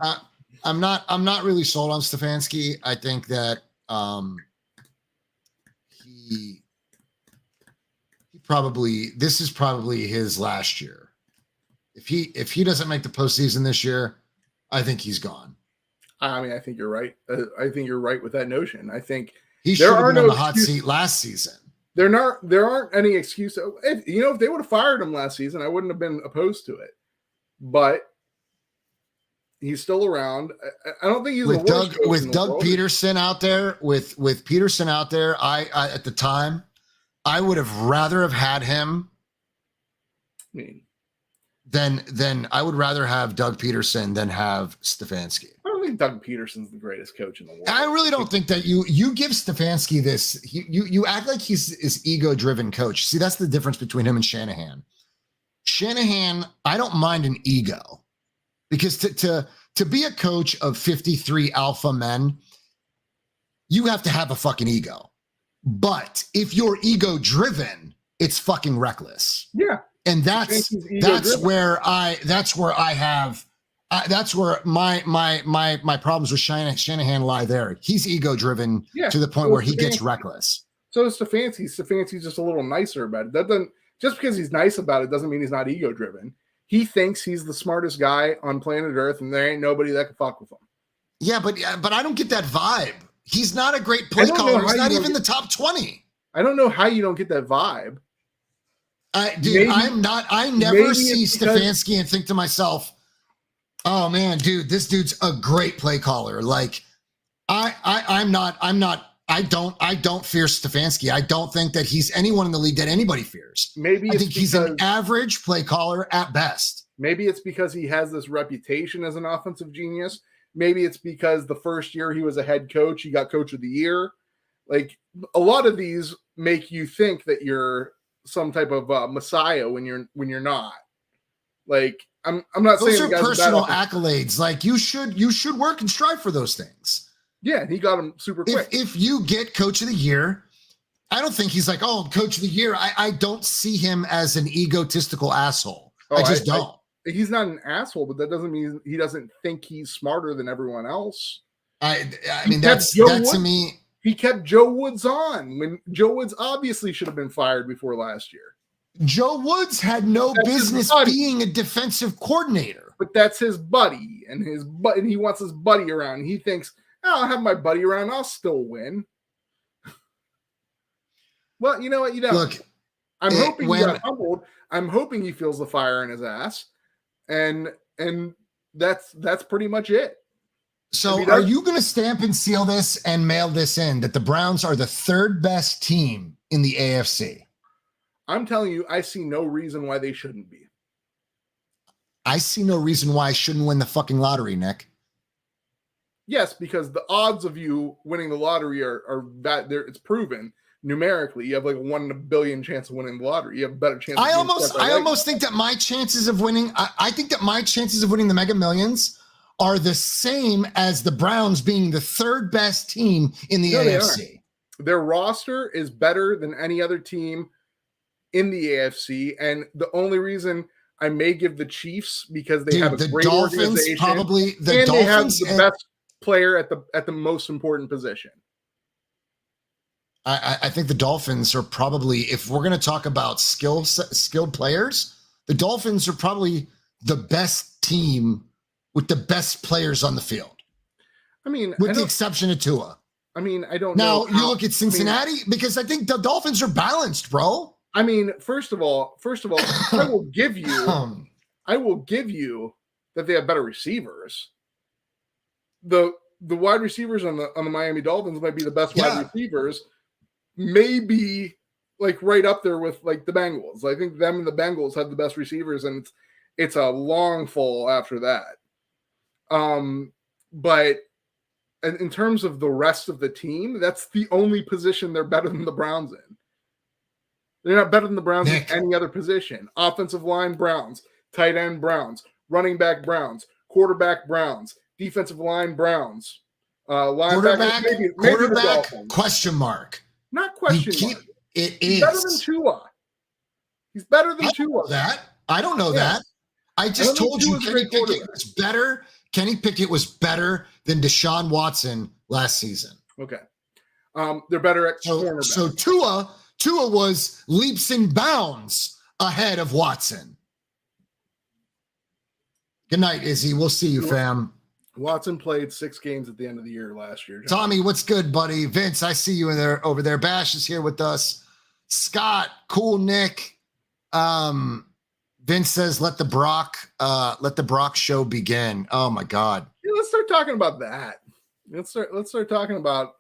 I'm not really sold on Stefanski. I think that he probably, this is probably his last year. If he doesn't make the postseason this year, I think he's gone. I mean, I think you're right. I think you're right with that notion. I think he should have been on the hot seat last season. There aren't any excuses. If they would have fired him last season, I wouldn't have been opposed to it. But he's still around. I don't think he's with Doug Peterson out there. With Peterson out there, I at the time, I would have rather have had him. Then I would rather have Doug Peterson than have Stefanski. I don't think Doug Peterson's the greatest coach in the world. I really don't think that you give Stefanski this. You act like he's this ego-driven coach. See, that's the difference between him and Shanahan. Shanahan, I don't mind an ego, because to be a coach of 53 alpha men, you have to have a fucking ego. But if you're ego-driven, it's fucking reckless. Yeah. And that's where my problems with Shanahan lie there. He's ego driven to the point where he gets reckless. So is Stefanski. Stefanski's just a little nicer about it. That doesn't, just because he's nice about it doesn't mean he's not ego driven. He thinks he's the smartest guy on planet Earth, and there ain't nobody that can fuck with him. Yeah, but I don't get that vibe. He's not a great play caller. He's not even the top 20. I don't know how you don't get that vibe. I never see Stefanski and think to myself, oh man, dude, this dude's a great play caller. Like I don't fear Stefanski. I don't think that he's anyone in the league that anybody fears. I think he's an average play caller at best. Maybe it's because he has this reputation as an offensive genius. Maybe it's because the first year he was a head coach, he got coach of the year. Like, a lot of these make you think that you're some type of messiah when you're not. Like, I'm not those saying are personal accolades. Like, you should work and strive for those things. Yeah, and he got them super quick. If you get coach of the year, I don't think he's like, oh, coach of the year. I don't see him as an egotistical asshole. I just don't. He's not an asshole, but that doesn't mean he doesn't think he's smarter than everyone else. I mean, that's to me. He kept Joe Woods on when Joe Woods obviously should have been fired before last year. Joe Woods had no business being a defensive coordinator. But that's his buddy, and he wants his buddy around. He thinks, I'll have my buddy around, I'll still win. Well, you know what? You don't. Look, I'm hoping he got humbled. I'm hoping he feels the fire in his ass. And that's pretty much it. So are you going to stamp and seal this and mail this in that the Browns are the third best team in the AFC? I'm telling you, I see no reason why they shouldn't be. I see no reason why I shouldn't win the fucking lottery, Nick. Yes, because the odds of you winning the lottery are that there. It's proven numerically. You have like a 1 in a billion chance of winning the lottery. You have a better chance. I almost think that my chances of winning. I think that my chances of winning the Mega Millions are the same as the Browns being the third best team in the AFC. Their roster is better than any other team in the AFC, and the only reason I may give the Chiefs because they have a great organization, they have the best player at the most important position. I think the Dolphins are probably, if we're going to talk about skilled players, the Dolphins are probably the best team with the best players on the field. I mean, with the exception of Tua. I mean, I don't know. Now, you look at Cincinnati, because I think the Dolphins are balanced, bro. I mean, first of all, I will give you that they have better receivers. The wide receivers on the Miami Dolphins might be the best wide receivers, maybe like right up there with like the Bengals. I think them and the Bengals have the best receivers, and it's a long fall after that. But in terms of the rest of the team, that's the only position they're better than the Browns in. They're not better than the Browns in any other position. Offensive line, Browns. Tight end, Browns. Running back, Browns. Quarterback, Browns. Defensive line, Browns. Quarterback, question mark. Not question mark. He's better than Tua. He's better than Tua. I don't know that. I just told you Kenny Pickett was better. Kenny Pickett was better than Deshaun Watson last season. Okay. They're better at cornerback. So Tua was leaps and bounds ahead of Watson. Good night, Izzy. We'll see you, fam. Watson played 6 games at the end of the year last year. Tommy, what's good, buddy? Vince, I see you over there. Bash is here with us. Scott, cool Nick. Vince says, let the Brock show begin. Oh my God. Yeah, let's start talking about that. Let's start talking about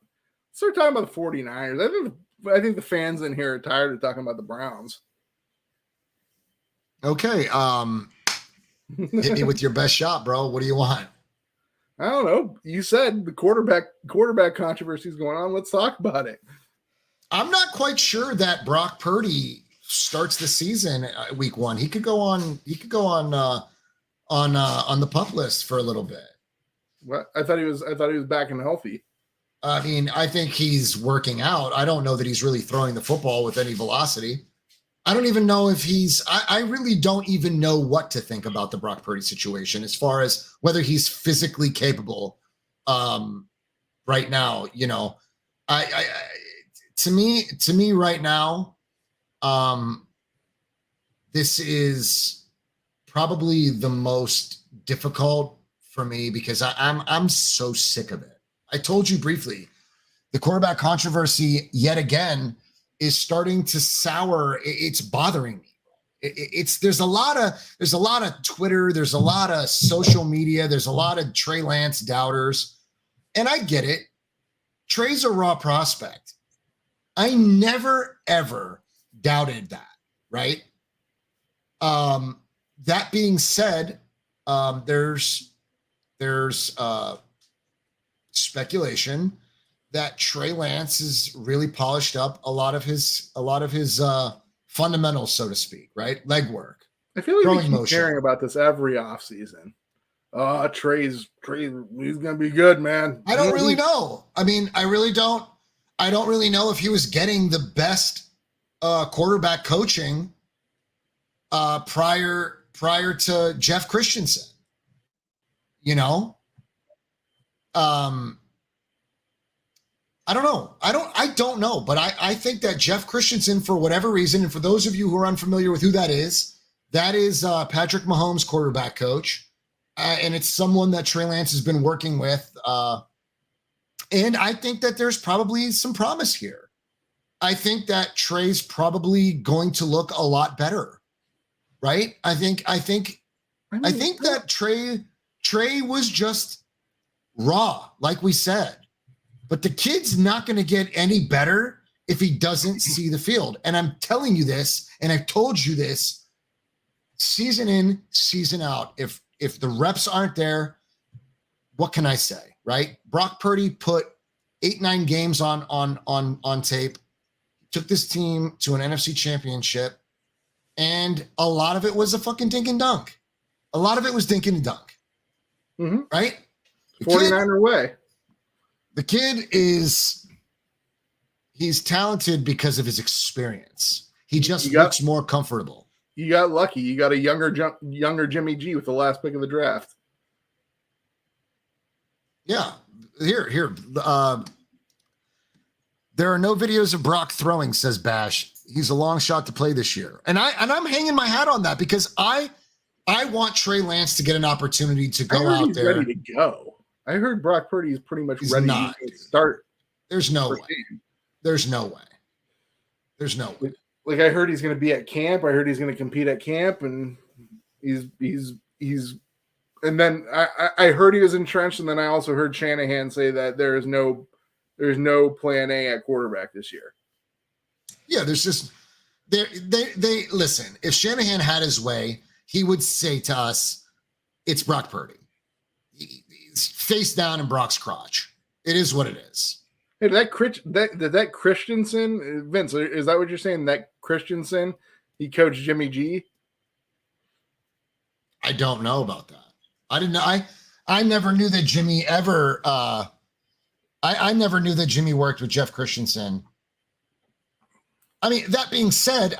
the 49ers. I think the fans in here are tired of talking about the Browns. Okay. Hit me with your best shot, bro. What do you want? I don't know. You said the quarterback controversy is going on. Let's talk about it. I'm not quite sure that Brock Purdy starts the season week 1. He could go on the pup list for a little bit. What? I thought he was back and healthy. I mean, I think he's working out. I don't know that he's really throwing the football with any velocity. I don't even know if I really don't even know what to think about the Brock Purdy situation as far as whether he's physically capable right now. You know, to me right now, this is probably the most difficult for me because I'm so sick of it. I told you briefly, the quarterback controversy yet again is starting to sour. It's bothering me. There's a lot of Twitter, there's a lot of social media, there's a lot of Trey Lance doubters, and I get it. Trey's a raw prospect. I never ever doubted that, right? That being said, there's speculation that Trey Lance has really polished up a lot of his fundamentals, so to speak, right? Leg work. I feel like we keep hearing about this every offseason. Trey's he's gonna be good, man. I don't really know. I mean, I don't really know if he was getting the best quarterback coaching prior to Jeff Christensen. You know? I don't know. I don't know, but I think that Jeff Christensen, for whatever reason, and for those of you who are unfamiliar with who that is Patrick Mahomes' quarterback coach. And it's someone that Trey Lance has been working with. And I think that there's probably some promise here. I think that Trey's probably going to look a lot better, right? I think that Trey was just raw, like we said. But the kid's not going to get any better if he doesn't see the field. And I'm telling you this, and I've told you this, season in, season out. If the reps aren't there, what can I say, right? Brock Purdy put 8-9 games on tape, took this team to an NFC championship, and a lot of it was a fucking dink and dunk. A lot of it was dink and dunk, right? 49er way. The kid he's talented because of his experience. He just looks more comfortable. You got lucky. You got a younger Jimmy G with the last pick of the draft. Yeah. Here. There are no videos of Brock throwing, says Bash. He's a long shot to play this year. And I'm hanging my hat on that because I want Trey Lance to get an opportunity to go out there. Ready to go. I heard Brock Purdy is pretty much ready to start. There's no way. There's no way. There's no way. Like I heard he's going to be at camp. I heard he's going to compete at camp, and he's. And then I heard he was entrenched, and then I also heard Shanahan say that there's no plan A at quarterback this year. Yeah, there's just they listen. If Shanahan had his way, he would say to us, "It's Brock Purdy." He's face down in Brock's crotch. It is what it is. Hey, that Christensen, Vince, is that what you're saying? That Christensen, he coached Jimmy G? I don't know about that. I didn't know. I never knew that Jimmy ever. I never knew that Jimmy worked with Jeff Christensen. I mean, that being said,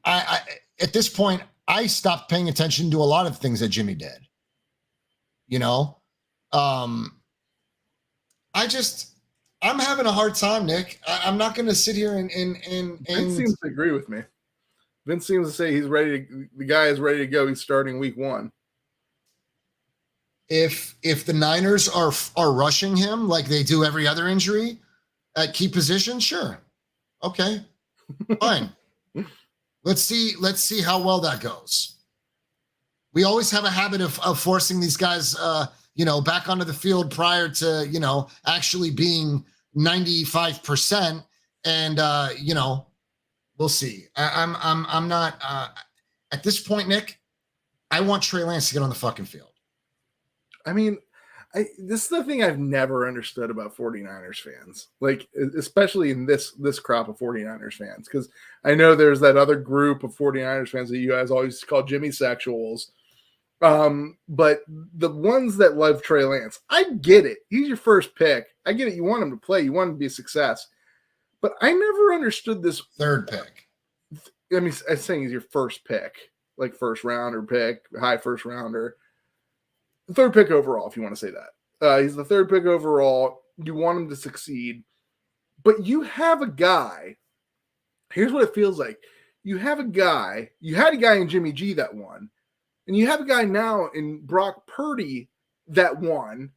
I at this point I stopped paying attention to a lot of things that Jimmy did. You know, I'm having a hard time, Nick. I'm not going to sit here and Vince seems to agree with me. Vince seems to say he's ready to. The guy is ready to go. He's starting week 1. If the Niners are rushing him like they do every other injury at key positions, sure, okay, fine. Let's see how well that goes. We always have a habit of forcing these guys, back onto the field prior to actually being 95%, and we'll see. I'm not at this point, Nick. I want Trey Lance to get on the fucking field. I mean, this is the thing I've never understood about 49ers fans, like especially in this crop of 49ers fans, because I know there's that other group of 49ers fans that you guys always call Jimmy sexuals. But the ones that love Trey Lance, I get it. He's your first pick. I get it. You want him to play. You want him to be a success. But I never understood this third pick. I mean, I'm saying he's your first pick, like first rounder pick, high first rounder. Third pick overall, if you want to say that. He's the third pick overall. You want him to succeed. But you have a guy. Here's what it feels like. You had a guy in Jimmy G that won. And you have a guy now in Brock Purdy that won.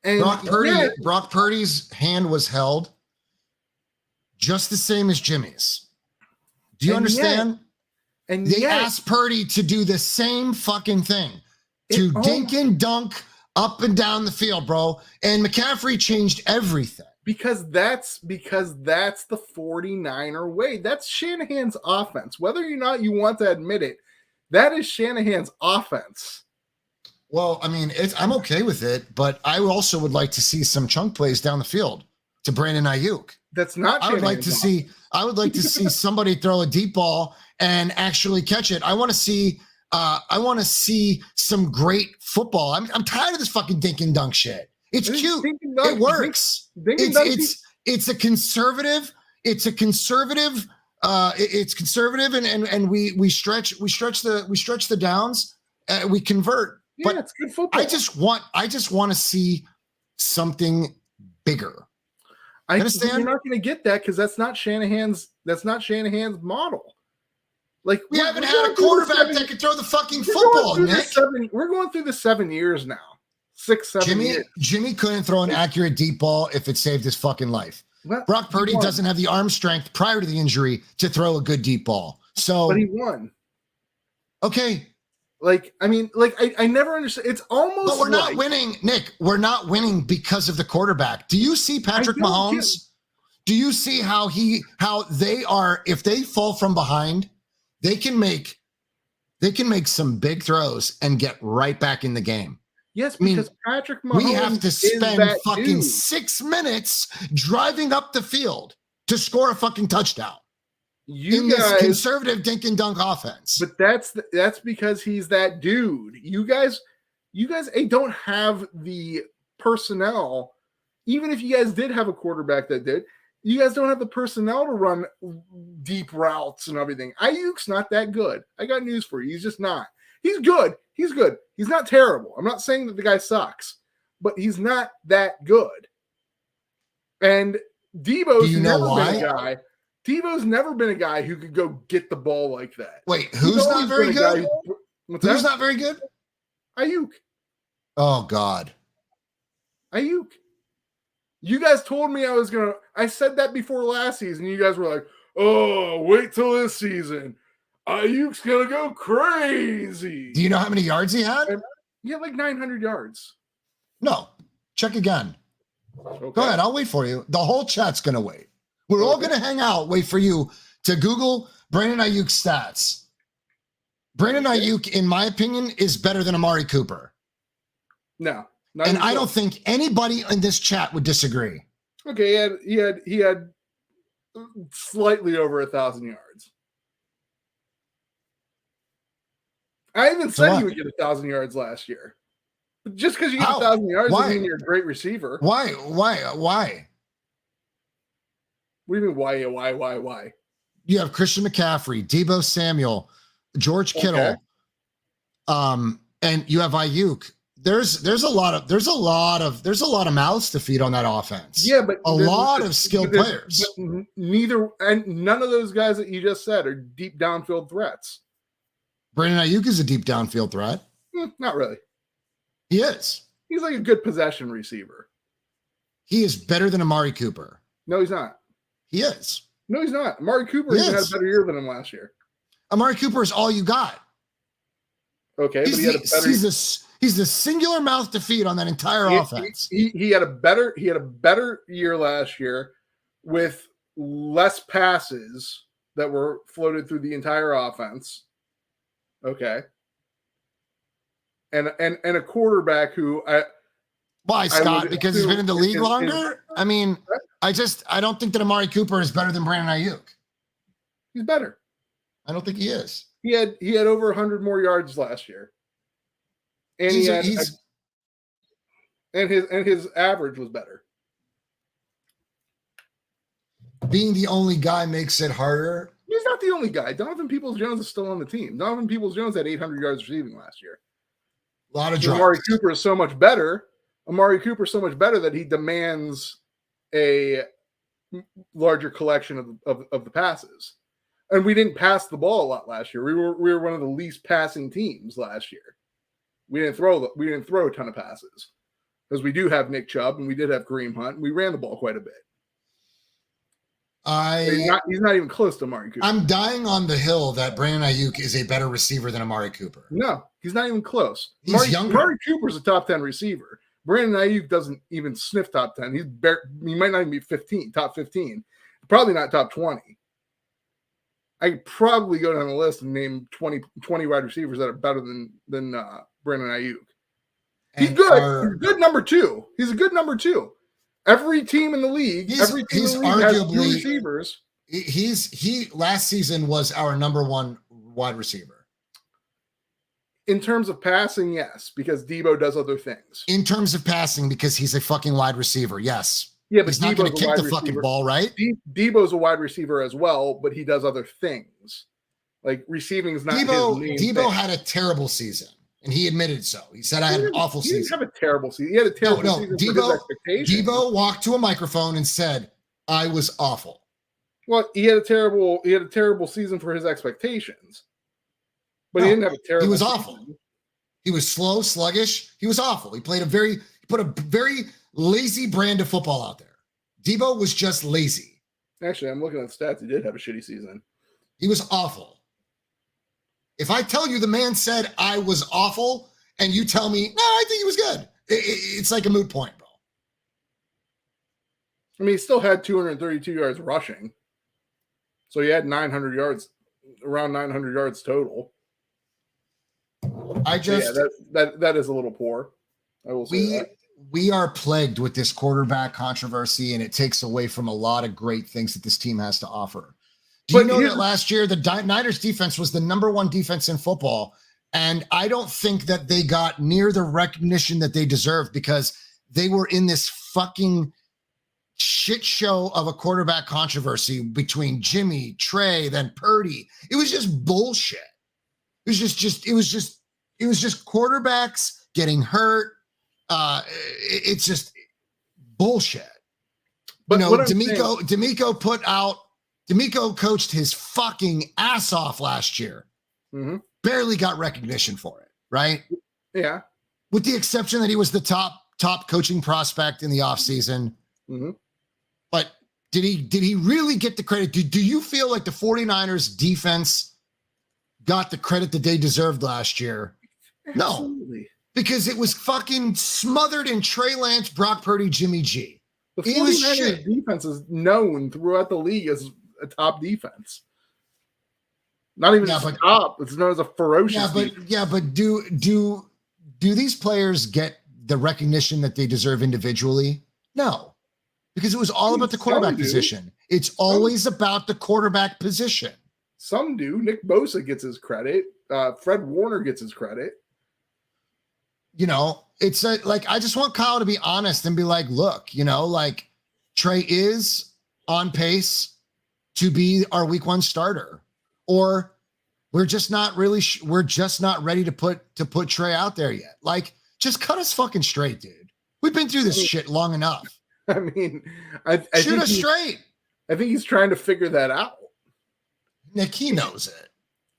And Brock Purdy's hand was held just the same as Jimmy's. Do you understand? They asked Purdy to do the same fucking thing. To dink and dunk up and down the field, bro. And McCaffrey changed everything. Because that's the 49er way. That's Shanahan's offense. Whether or not you want to admit it, that is Shanahan's offense. Well, I mean, I'm okay with it, but I also would like to see some chunk plays down the field to Brandon Ayuk. That's not. I would like to see somebody throw a deep ball and actually catch it. I want to see some great football. I'm tired of this fucking dink and dunk shit. It's cute. It works. It's a conservative. It's conservative, and we stretch the downs. We convert. Yeah, but it's good football. I just want to see something bigger. Understand? You're not going to get that because that's not Shanahan's model. Like we haven't had a quarterback that can throw the fucking football, Nick. We're going through the 7 years now. 6-7 years. Jimmy couldn't throw an accurate deep ball if it saved his fucking life. Well, Brock Purdy doesn't have the arm strength prior to the injury to throw a good deep ball. But he won. Okay. I never understood. It's almost. But we're not winning, Nick. We're not winning because of the quarterback. Do you see Patrick Mahomes? Do you see how they are? If they fall from behind, they can make some big throws and get right back in the game. Yes, because Patrick Mahomes. We have to spend fucking 6 minutes driving up the field to score a fucking touchdown. This conservative dink and dunk offense. But that's because he's that dude. You guys don't have the personnel. Even if you guys did have a quarterback that did, you guys don't have the personnel to run deep routes and everything. Ayuk's not that good. I got news for you. He's just not. He's good. He's good. He's not terrible. I'm not saying that the guy sucks, but he's not that good. And Debo's never been a guy. Debo's never been a guy who could go get the ball like that. Wait, who's not very good? Who's not very good? Ayuk. Oh, God. Ayuk. You guys told me I said that before last season. You guys were like, oh, wait till this season. Ayuk's going to go crazy. Do you know how many yards he had? Yeah, like 900 yards. No. Check again. Okay. Go ahead. I'll wait for you. The whole chat's going to wait. We're all going to hang out, wait for you to Google Brandon Ayuk stats. Brandon Ayuk, in my opinion, is better than Amari Cooper. No. Not And even I close. don't think anybody in this chat would disagree. Okay, he had slightly over 1,000 yards. I even So said what? he would get 1,000 yards last year. But just because you get How? 1,000 yards Why? doesn't mean you're a great receiver. Why? What do you mean, why? You have Christian McCaffrey, Deebo Samuel, George Kittle, and you have Ayuk. There's a lot of mouths to feed on that offense. Yeah, but a lot of skilled players. None of those guys that you just said are deep downfield threats. Brandon Ayuk is a deep downfield threat. Not really. He is. He's like a good possession receiver. He is better than Amari Cooper. No, he's not. He is. No, he's not. Amari Cooper even had a better year than him last year. Amari Cooper is all you got. Okay, he's, but he had a better. He's the singular mouth to feed on that entire offense. He had a better year last year with less passes that were floated through the entire offense. Okay. And a quarterback who why, Scott? Because he's been in the league longer? I mean, I don't think that Amari Cooper is better than Brandon Ayuk. He's better. I don't think he is. He had over 100 more yards last year. And his average was better. Being the only guy makes it harder. He's not the only guy. Donovan Peoples-Jones is still on the team. Donovan Peoples-Jones had 800 yards receiving last year. A lot of drops. Amari Cooper is so much better. That he demands a larger collection of the passes. And we didn't pass the ball a lot last year. We were one of the least passing teams last year. We didn't throw a ton of passes because we do have Nick Chubb and we did have Kareem Hunt. And we ran the ball quite a bit. He's not even close to Amari Cooper. I'm dying on the hill that Brandon Ayuk is a better receiver than Amari Cooper. No, he's not even close. He's younger. Amari Cooper's a top 10 receiver. Brandon Ayuk doesn't even sniff top 10. He might not even be top 15. Probably not top 20. I could probably go down the list and name 20 wide receivers that are better than Brandon Ayuk. He's good. He's a good number two. Every team in the league, has two receivers. He last season was our number one wide receiver. In terms of passing, yes, because Deebo does other things. In terms of passing, because he's a fucking wide receiver, yes. Yeah, but he's not going to kick the fucking ball, right? Deebo's a wide receiver as well, but he does other things. Like receiving is not his main thing. Deebo had a terrible season, and he admitted so. He said, I had an awful season. He didn't have a terrible season. He had a terrible season for his expectations. Deebo walked to a microphone and said, I was awful. Well, he had a terrible season for his expectations. But he didn't have a terrible He was season. awful. He was slow, sluggish. He was awful. He put a very lazy brand of football out there. Deebo was just lazy. Actually, I'm looking at the stats. He did have a shitty season. He was awful. If I tell you the man said I was awful and you tell me, no, I think he was good, it's like a moot point, bro. I mean, he still had 232 yards rushing. So he had 900 yards, around 900 yards total. That is a little poor. I will say that. We are plagued with this quarterback controversy, and it takes away from a lot of great things that this team has to offer. Do you know that last year the Niners defense was the number one defense in football, and I don't think that they got near the recognition that they deserved because they were in this fucking shit show of a quarterback controversy between Jimmy, Trey, then Purdy. It was just bullshit. It was just quarterbacks getting hurt. It's just bullshit. But D'Amico coached his fucking ass off last year. Mm-hmm. Barely got recognition for it, right? Yeah. With the exception that he was the top coaching prospect in the offseason. Mm-hmm. But did he really get the credit? Do you feel like the 49ers defense got the credit that they deserved last year? Absolutely. No. Because it was fucking smothered in Trey Lance, Brock Purdy, Jimmy G. The 49ers defense is known throughout the league as a top defense. Not even top. It's known as a ferocious defense. But do these players get the recognition that they deserve individually? No, because it was all about the quarterback position. It's always about the quarterback position. Some do. Nick Bosa gets his credit. Fred Warner gets his credit. You know, it's like, I just want Kyle to be honest and be like, look, you know, like Trey is on pace to be our week 1 starter, or we're just not really, we're just not ready to put Trey out there yet. Like, just cut us fucking straight, dude. We've been through this shit long enough. I mean, I shoot us straight. I think he's trying to figure that out. Nick, he knows it.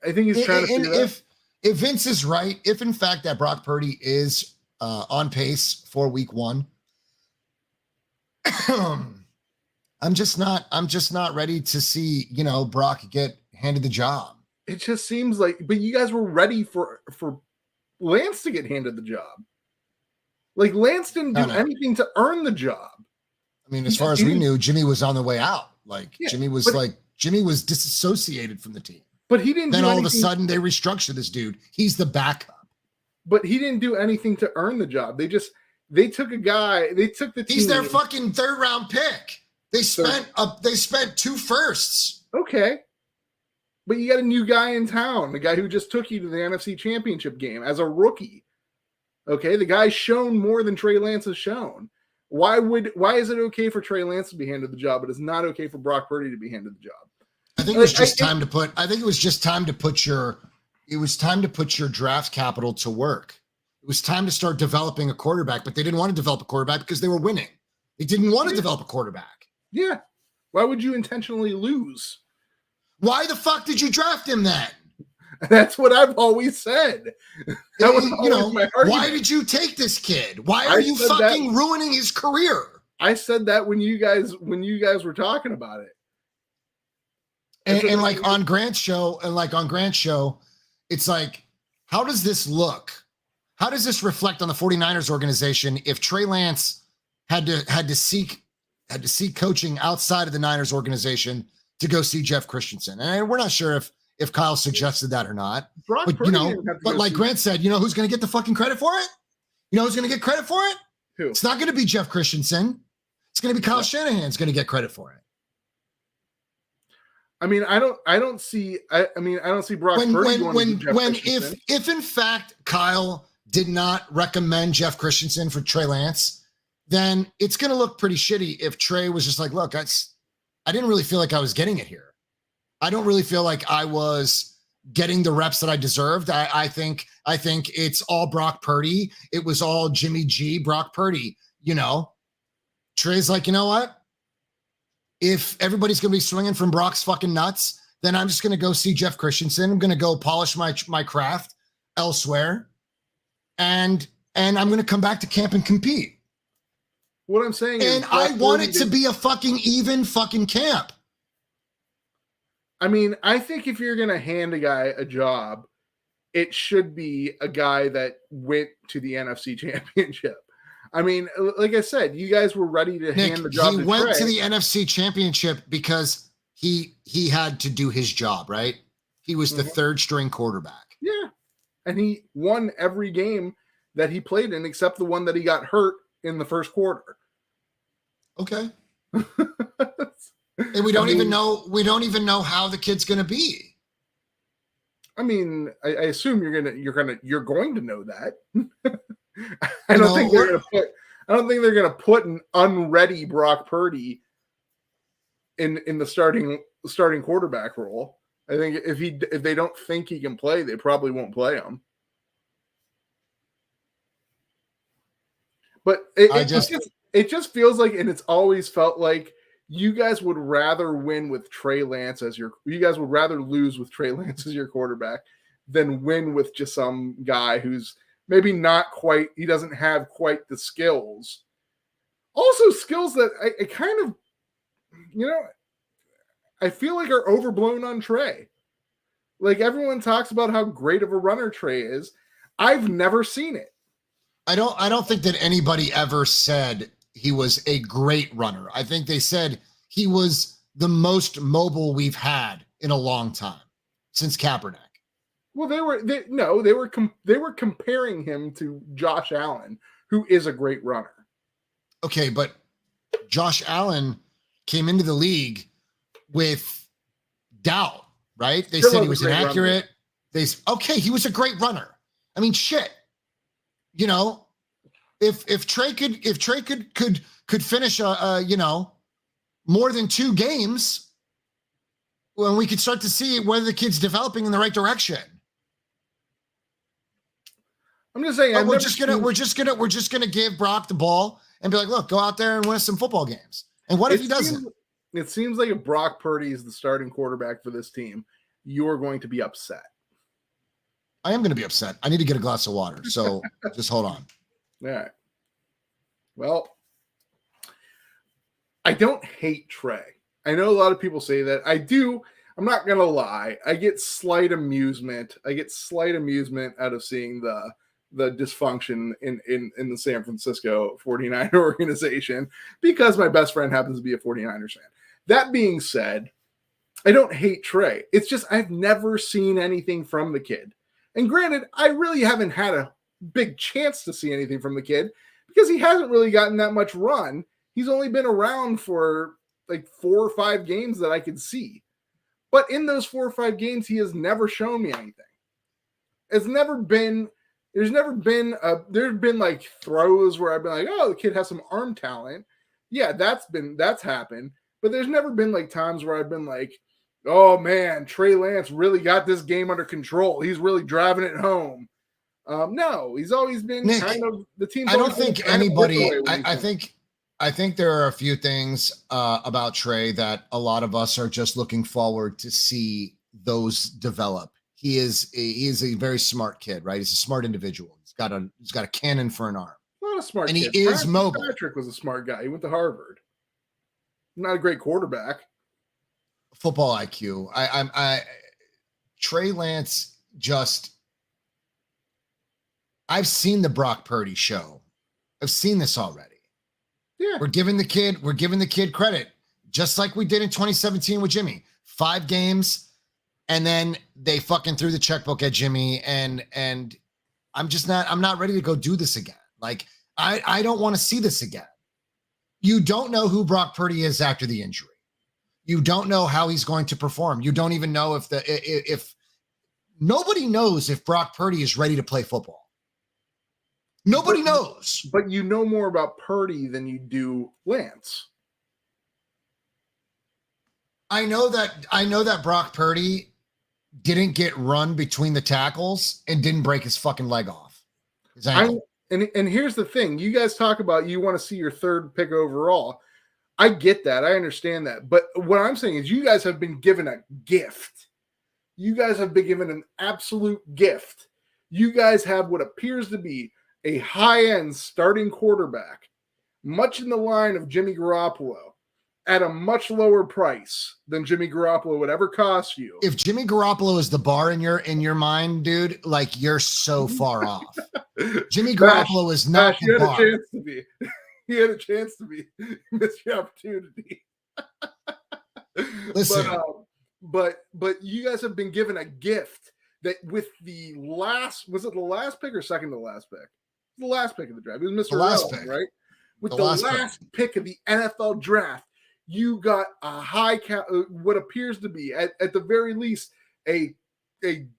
I think he's trying to figure that out. If Vince is right, if in fact that Brock Purdy is on pace for week 1, I'm just not ready to see, you know, Brock get handed the job. It just seems like, but you guys were ready for Lance to get handed the job. Like, Lance didn't do anything to earn the job. I mean, as far as we knew, Jimmy was on the way out. Like, yeah, Jimmy was disassociated from the team. But he didn't. Then all of a sudden they restructure this dude. He's the backup. But he didn't do anything to earn the job. They took a guy. They took the team. He's their fucking 3rd round pick. They spent 2 firsts. Okay. But you got a new guy in town, the guy who just took you to the NFC Championship game as a rookie. Okay, the guy's shown more than Trey Lance has shown. Why is it okay for Trey Lance to be handed the job, but it's not okay for Brock Purdy to be handed the job? I think it was just time to put. I think it was just time to put your. It was time to put your draft capital to work. It was time to start developing a quarterback, but they didn't want to develop a quarterback because they were winning. They didn't want to develop a quarterback. Yeah. Why would you intentionally lose? Why the fuck did you draft him then? That's what I've always said. That was my argument. Why did you take this kid? Why are you fucking ruining his career? I said that when you guys were talking about it. And like on Grant's show, it's like, how does this look? How does this reflect on the 49ers organization if Trey Lance had to seek coaching outside of the Niners organization to go see Jeff Christensen? And we're not sure if Kyle suggested that or not. But like Grant said, you know who's going to get the fucking credit for it? You know who's going to get credit for it? Who? It's not going to be Jeff Christensen. It's going to be Kyle Shanahan's going to get credit for it. I mean, I don't see Brock Purdy if in fact Kyle did not recommend Jeff Christensen for Trey Lance, then it's going to look pretty shitty if Trey was just like, look, I didn't really feel like I was getting it here. I don't really feel like I was getting the reps that I deserved. I think it's all Brock Purdy. It was all Jimmy G, Brock Purdy. You know, Trey's like, you know what? If everybody's going to be swinging from Brock's fucking nuts, then I'm just going to go see Jeff Christensen. I'm going to go polish my craft elsewhere. And I'm going to come back to camp and compete. What I'm saying is, I want it to be a fucking even fucking camp. I mean, I think if you're going to hand a guy a job, it should be a guy that went to the NFC Championship. I mean, like I said, you guys were ready to hand the job to Trey. He went to the NFC Championship because he had to do his job, right? He was the 3rd string quarterback. Yeah. And he won every game that he played in except the one that he got hurt in the first quarter. Okay. And we don't even know how the kid's going to be. I mean, I assume you're going to know that. I don't think they're going to put an unready Brock Purdy in the starting quarterback role. I think if they don't think he can play, they probably won't play him. But it just feels like, and it's always felt like, you guys would rather win with Trey Lance you guys would rather lose with Trey Lance as your quarterback than win with just some guy who's maybe not quite, he doesn't have quite the skills. Also skills that I kind of, I feel like are overblown on Trey. Like, everyone talks about how great of a runner Trey is. I've never seen it. I don't think that anybody ever said he was a great runner. I think they said he was the most mobile we've had in a long time since Kaepernick. Well, they were comparing him to Josh Allen, who is a great runner. Okay, but Josh Allen came into the league with doubt, right? They said he was inaccurate. He was a great runner. I mean, shit. You know, if Trey could finish more than 2 games, when we could start to see whether the kid's developing in the right direction. I'm just saying, we're just gonna give Brock the ball and be like, look, go out there and win some football games. And what if he doesn't? It seems like if Brock Purdy is the starting quarterback for this team, you're going to be upset. I am going to be upset. I need to get a glass of water. So just hold on. All right. Well, I don't hate Trey. I know a lot of people say that. I do. I'm not going to lie. I get slight amusement. Out of seeing the dysfunction in the San Francisco 49er organization because my best friend happens to be a 49ers fan. That being said, I don't hate Trey. It's just I've never seen anything from the kid. And granted, I really haven't had a big chance to see anything from the kid because he hasn't really gotten that much run. He's only been around for like 4 or 5 games that I could see. But in those 4 or 5 games, he has never shown me anything. There's been like throws where I've been like, oh, the kid has some arm talent. Yeah, that's happened. But there's never been like times where I've been like, oh man, Trey Lance really got this game under control. He's really driving it home. No, he's always been Nick, kind of the team. I don't think anybody. I think there are a few things about Trey that a lot of us are just looking forward to see those develop. He is a very smart kid, right? He's a smart individual. He's got a cannon for an arm. Not a smart and kid. He is mobile. Patrick was a smart guy. He went to Harvard. Not a great quarterback. Football IQ. Trey Lance just. I've seen the Brock Purdy show. I've seen this already. Yeah. We're giving the kid credit, just like we did in 2017 with Jimmy. 5 games. And then they fucking threw the checkbook at Jimmy, and I'm not ready to go do this again. Like, I don't want to see this again. You don't know who Brock Purdy is after the injury. You don't know how he's going to perform. You don't even know if nobody knows if Brock Purdy is ready to play football. Nobody knows. But you know more about Purdy than you do Lance. I know that Brock Purdy didn't get run between the tackles and didn't break his fucking leg off. And here's the thing. You guys talk about you want to see your 3rd pick overall. I get that. I understand that. But what I'm saying is you guys have been given a gift. You guys have been given an absolute gift. You guys have what appears to be a high-end starting quarterback, much in the line of Jimmy Garoppolo, at a much lower price than Jimmy Garoppolo would ever cost you. If Jimmy Garoppolo is the bar in your mind, dude, like you're so far off. Jimmy Garoppolo is not the bar. He had a chance to be. Missed the opportunity. Listen, but you guys have been given a gift that with the last, was it the last pick or second to last pick? The last pick of the draft. It was Mr. Relevant, right? With the last pick of the NFL draft, you got a what appears to be, at the very least, a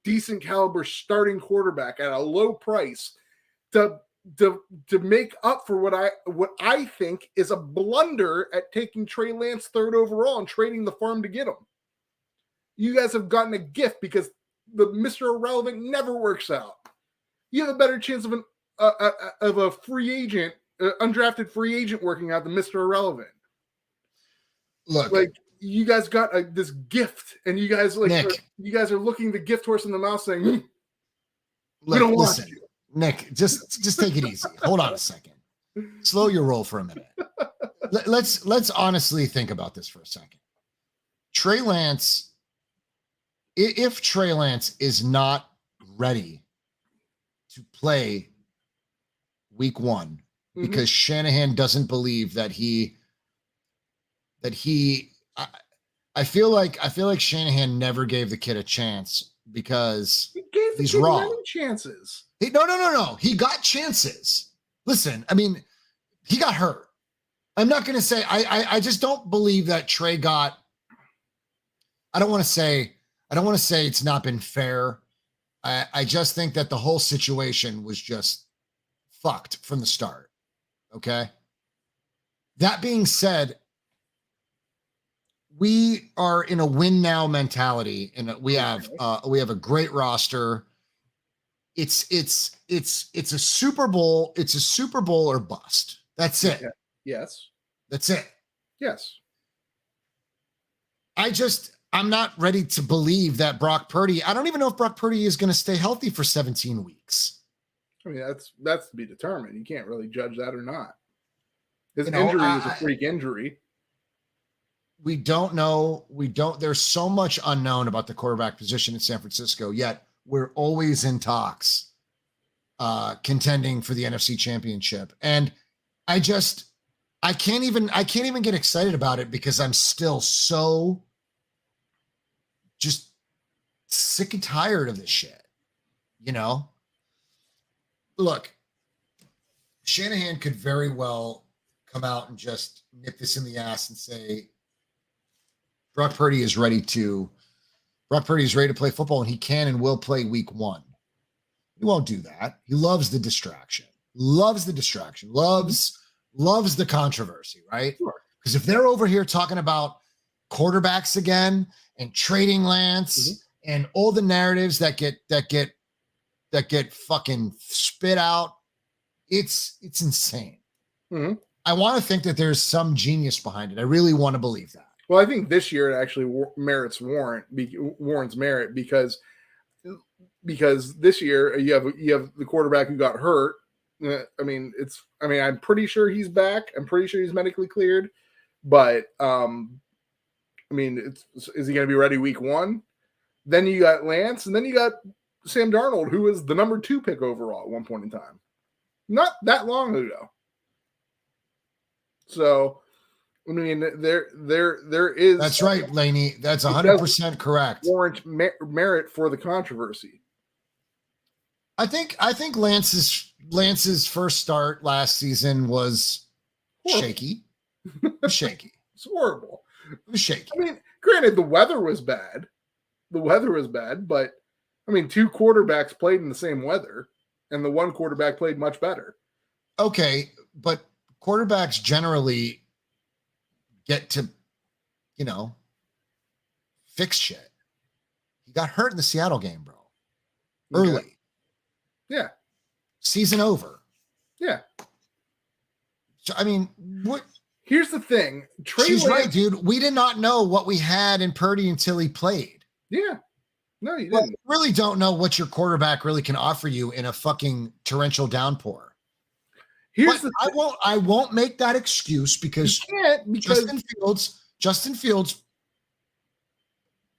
decent caliber starting quarterback at a low price to make up for what I think is a blunder at taking Trey Lance 3rd overall and trading the farm to get him. You guys have gotten a gift because the Mr. Irrelevant never works out. You have a better chance of a free agent, undrafted free agent working out than Mr. Irrelevant. Look, like you guys got this gift, and you guys you guys are looking the gift horse in the mouth, saying, "We don't want you." Nick, just take it easy. Hold on a second. Slow your roll for a minute. Let's honestly think about this for a second. Trey Lance, if Trey Lance is not ready to play week 1 because Shanahan doesn't believe that I feel like Shanahan never gave the kid a chance because he gave the he's kid raw. many chances. No. He got chances. listen, I mean, he got hurt. I'm not going to say, I just don't believe that Trey got, I don't want to say it's not been fair. I just think that the whole situation was just fucked from the start. Okay. That being said, we are in a win now mentality, and we have a great roster. It's a Super Bowl. It's a Super Bowl or bust. That's it. Yeah. Yes. That's it. Yes. I'm not ready to believe that Brock Purdy. I don't even know if Brock Purdy is going to stay healthy for 17 weeks. I mean, that's to be determined. You can't really judge that or not. His injury was a freak injury. We don't know. There's so much unknown about the quarterback position in San Francisco, yet we're always in talks, contending for the NFC Championship. And I can't even get excited about it because I'm still so just sick and tired of this shit. Look, Shanahan could very well come out and just nip this in the ass and say, Brock Purdy is ready to play football, and he can and will play week 1. He won't do that. He loves the distraction, loves the controversy, right? Because if they're over here talking about quarterbacks again and trading Lance and all the narratives that get fucking spit out, it's insane. Mm-hmm. I want to think that there's some genius behind it. I really want to believe that. Well, I think this year it actually warrants merit because this year you have the quarterback who got hurt. I'm pretty sure he's back. I'm pretty sure he's medically cleared, but is he going to be ready week 1? Then you got Lance, and then you got Sam Darnold, who was the number 2 pick overall at one point in time, not that long ago. So, I mean, there is. That's right, Laney. That's 100% correct. Warrant merit for the controversy. I think Lance's first start last season was shaky. Shaky. It's horrible. It was shaky. I mean, granted, the weather was bad, but I mean, 2 quarterbacks played in the same weather, and the one quarterback played much better. Okay, but quarterbacks generally get to, fix shit. He got hurt in the Seattle game, bro. Early. Okay. Yeah. Season over. Yeah. So, I mean, what? Here's the thing. She's right, dude. We did not know what we had in Purdy until he played. Yeah. No, you didn't. You really don't know what your quarterback really can offer you in a fucking torrential downpour. I won't make that excuse because Justin Fields,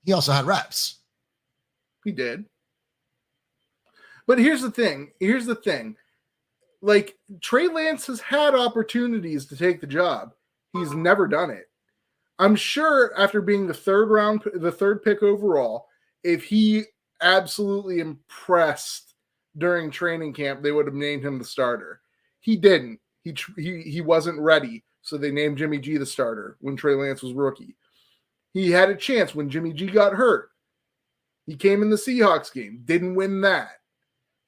he also had reps. He did. But here's the thing. Like, Trey Lance has had opportunities to take the job. He's never done it. I'm sure after being the third pick overall, if he absolutely impressed during training camp, they would have named him the starter. He didn't. He wasn't ready, so they named Jimmy G the starter when Trey Lance was rookie. He had a chance when Jimmy G got hurt. He came in the Seahawks game, didn't win that.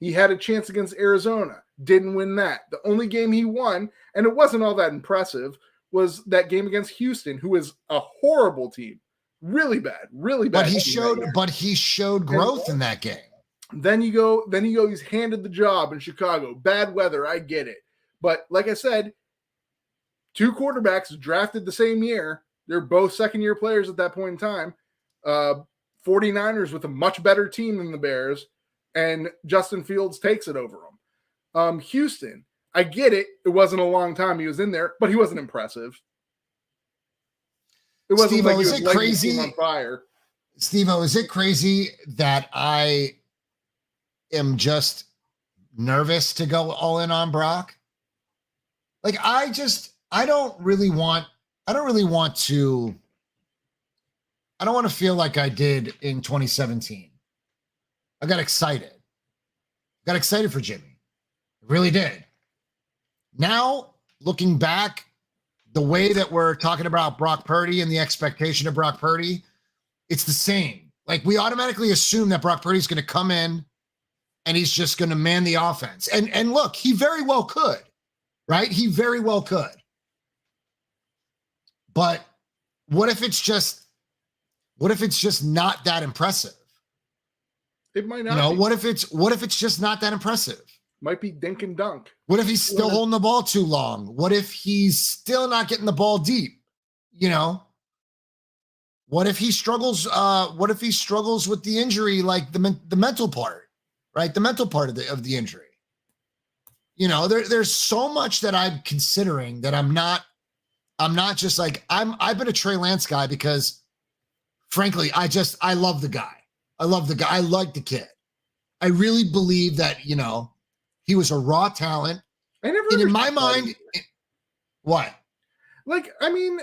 He had a chance against Arizona, didn't win that. The only game he won, and it wasn't all that impressive, was that game against Houston, who is a horrible team. Really bad. But he showed growth in that game. Then you go, he's handed the job in Chicago. Bad weather, I get it. But like I said, 2 quarterbacks drafted the same year. They're both second-year players at that point in time. 49ers with a much better team than the Bears, and Justin Fields takes it over them. Houston, I get it. It wasn't a long time he was in there, but he wasn't impressive. It wasn't Steve-o, like he was is it lighting crazy? the team on fire. Steve-o, is it crazy that I am just nervous to go all in on Brock? Like, I don't want to feel like I did in 2017. I got excited for Jimmy. I really did. Now, looking back, the way that we're talking about Brock Purdy and the expectation of Brock Purdy, it's the same. Like, we automatically assume that Brock Purdy's going to come in and he's just going to man the offense. And look, he very well could, right? He very well could. But what if it's just not that impressive? It might not. You know, what if it's just not that impressive? Might be dink and dunk. What if he's still holding the ball too long? What if he's still not getting the ball deep? You know, what if he struggles? What if he struggles with the injury, like the mental part, right? The mental part of the injury. You know, there's so much that I'm considering that I'm not just like I've been a Trey Lance guy because, frankly, I love the guy. I like the kid. I really believe that, you know, he was a raw talent. And in my mind, what? Like, I mean,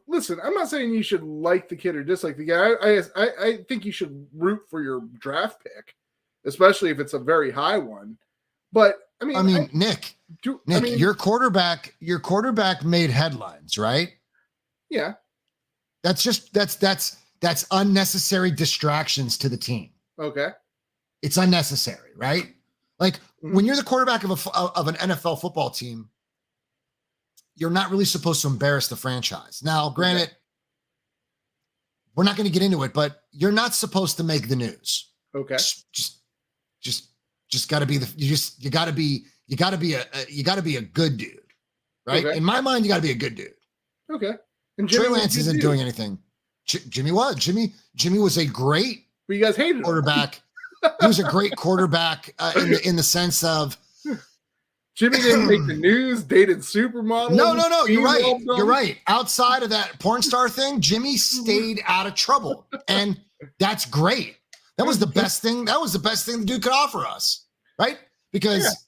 listen, I'm not saying you should like the kid or dislike the guy. I think you should root for your draft pick, especially if it's a very high one. But I mean, Nick, your quarterback made headlines, right? Yeah. That's unnecessary distractions to the team. Okay. It's unnecessary, right? Like, when you're the quarterback of an NFL football team, you're not really supposed to embarrass the franchise. Now, granted, we're not going to get into it, but you're not supposed to make the news. Okay. Just got to be you got to be a good dude, right? Okay. In my mind, you got to be a good dude. Okay. And Trey Lance isn't doing anything. Jimmy was a great but you guys hated quarterback. He was a great quarterback in the sense of Jimmy didn't make the news, dated supermodel. No. You're right. You're right. Outside of that porn star thing, Jimmy stayed out of trouble. And that's great. That was the best thing. That was the best thing the dude could offer us. Right? Because,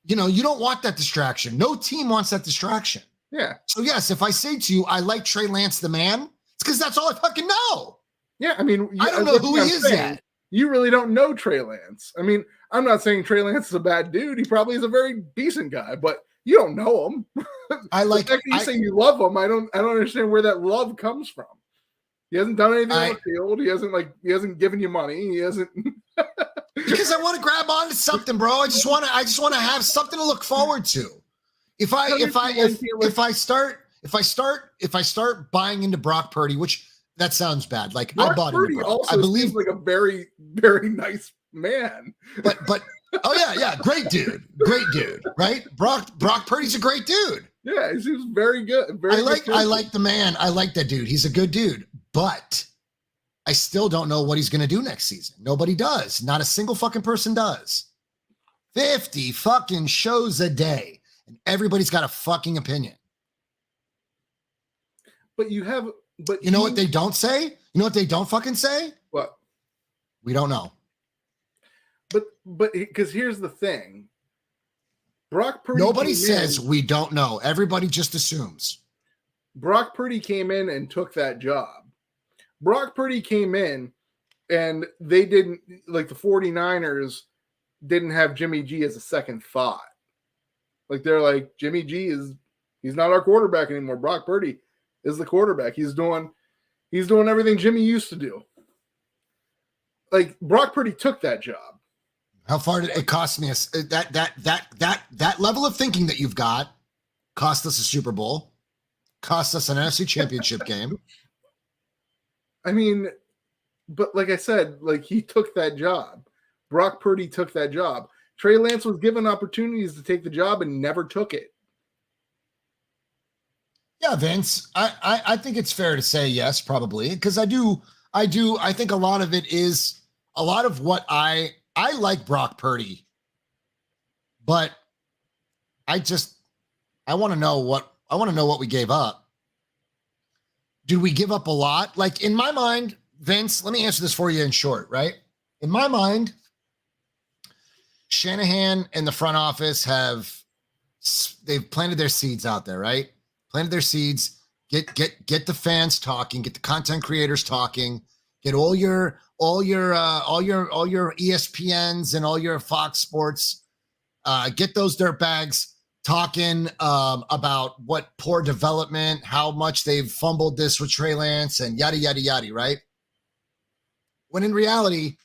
you know, you don't want that distraction. No team wants that distraction. Yeah. So, yes, if I say to you, I like Trey Lance the man, it's because that's all I fucking know. Yeah. I mean, I don't know who he is yet. You really don't know Trey Lance. I mean, I'm not saying Trey Lance is a bad dude. He probably is a very decent guy, but you don't know him. I like. You say you love him. I don't understand where that love comes from. He hasn't done anything on the field. He hasn't given you money. He hasn't. Because I want to grab onto something, bro. I just want to have something to look forward to. If I start buying into Brock Purdy, which. That sounds bad. Like Brock I bought Purdy him. Also I believe like a very, very nice man. But oh yeah, great dude, right? Brock Purdy's a great dude. Yeah, he seems very good. I like the man. I like that dude. He's a good dude. But I still don't know what he's going to do next season. Nobody does. Not a single fucking person does. 50 fucking shows a day, and everybody's got a fucking opinion. But you have. But you know what they don't say? You know what they don't fucking say? What? We don't know. But because here's the thing. Brock Purdy. Nobody says we don't know. Everybody just assumes. Brock Purdy came in and took that job. Brock Purdy came in and they didn't, like the 49ers didn't have Jimmy G as a second thought. Like they're like, Jimmy G he's not our quarterback anymore. Brock Purdy is the quarterback. He's doing everything Jimmy used to do. Like Brock Purdy took that job. How far did it cost me? That level of thinking that you've got cost us a Super Bowl, cost us an NFC Championship game. I mean, but like I said, like he took that job. Brock Purdy took that job. Trey Lance was given opportunities to take the job and never took it. Yeah, Vince, I think it's fair to say yes, probably, because I think a lot of it is a lot of what I like Brock Purdy, but I want to know what we gave up. Did we give up a lot? Like in my mind, Vince, let me answer this for you in short, right? In my mind, Shanahan and the front office they've planted their seeds out there, right? Planted their seeds, get the fans talking, get the content creators talking, get all your ESPNs and all your Fox Sports, get those dirtbags talking about what poor development, how much they've fumbled this with Trey Lance and yada, yada, yada, right? When in reality,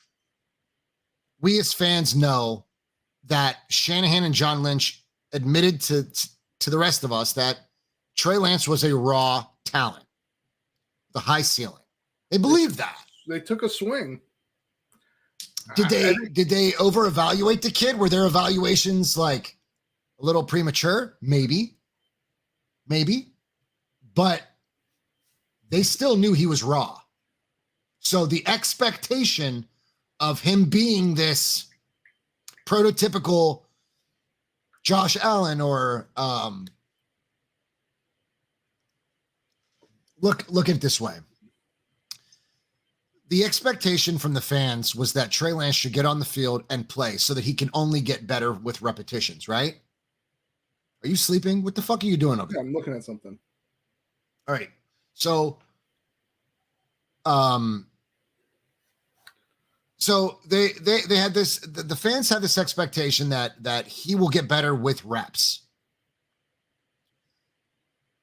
we as fans know that Shanahan and John Lynch admitted to the rest of us that Trey Lance was a raw talent, the high ceiling. They believed that. They took a swing. Did they over-evaluate the kid? Were their evaluations like a little premature? Maybe. But they still knew he was raw. So the expectation of him being this prototypical Josh Allen or look at it this way. The expectation from the fans was that Trey Lance should get on the field and play so that he can only get better with repetitions, right? Are you sleeping? What the fuck are you doing over there? I'm looking at something. All right. So they had this, the fans had this expectation that he will get better with reps.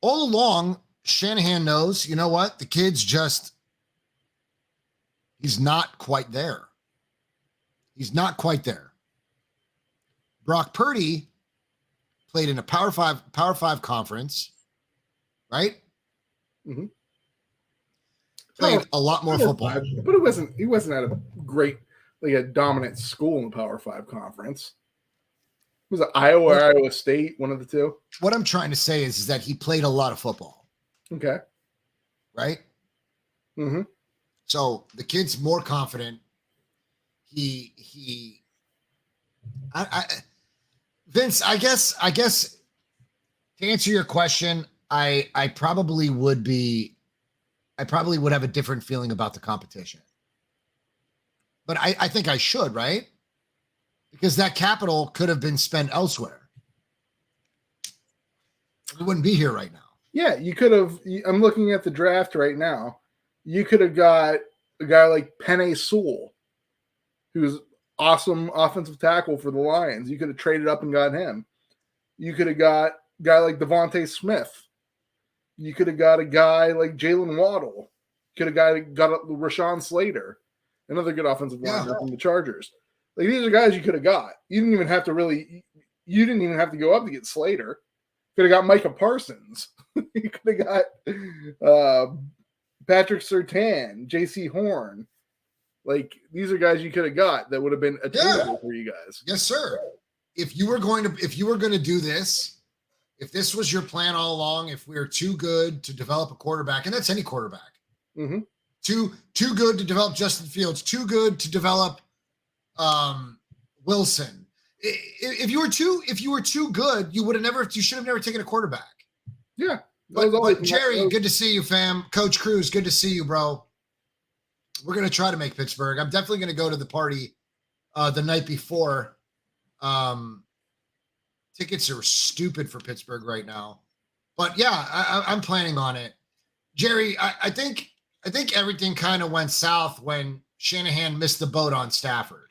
All along, Shanahan knows, you know what? The kid's just, he's not quite there. He's not quite there. Brock Purdy played in a Power Five conference, right? Mm-hmm. Played a lot more football. But he wasn't at a great, like a dominant school in the Power 5 conference. Was it Iowa or Iowa State, one of the two? What I'm trying to say is that he played a lot of football. Okay. Right? Mm-hmm. So the kid's more confident. Vince, I guess to answer your question, I probably would have a different feeling about the competition. But I think I should, right? Because that capital could have been spent elsewhere. We wouldn't be here right now. Yeah, you could have. I'm looking at the draft right now. You could have got a guy like Penei Sewell, who's awesome offensive tackle for the Lions. You could have traded up and got him. You could have got a guy like Devontae Smith. You could have got a guy like Jalen Waddle. Could have got Rashawn Slater, another good offensive lineman from the Chargers. Like, these are guys you could have got. You didn't even have to go up to get Slater. Could have got Micah Parsons. You could have got Patrick Surtain, J.C. Horn. Like, these are guys you could have got that would have been attainable for you guys. Yes, sir. If you were going to do this, if this was your plan all along, if we are too good to develop a quarterback, and that's any quarterback, too good to develop Justin Fields, too good to develop Wilson. If you were too good, you should have never taken a quarterback. Yeah. But Jerry, good to see you, fam. Coach Cruz, good to see you, bro. We're going to try to make Pittsburgh. I'm definitely going to go to the party the night before. Tickets are stupid for Pittsburgh right now. But yeah, I'm planning on it. Jerry, I think everything kind of went south when Shanahan missed the boat on Stafford.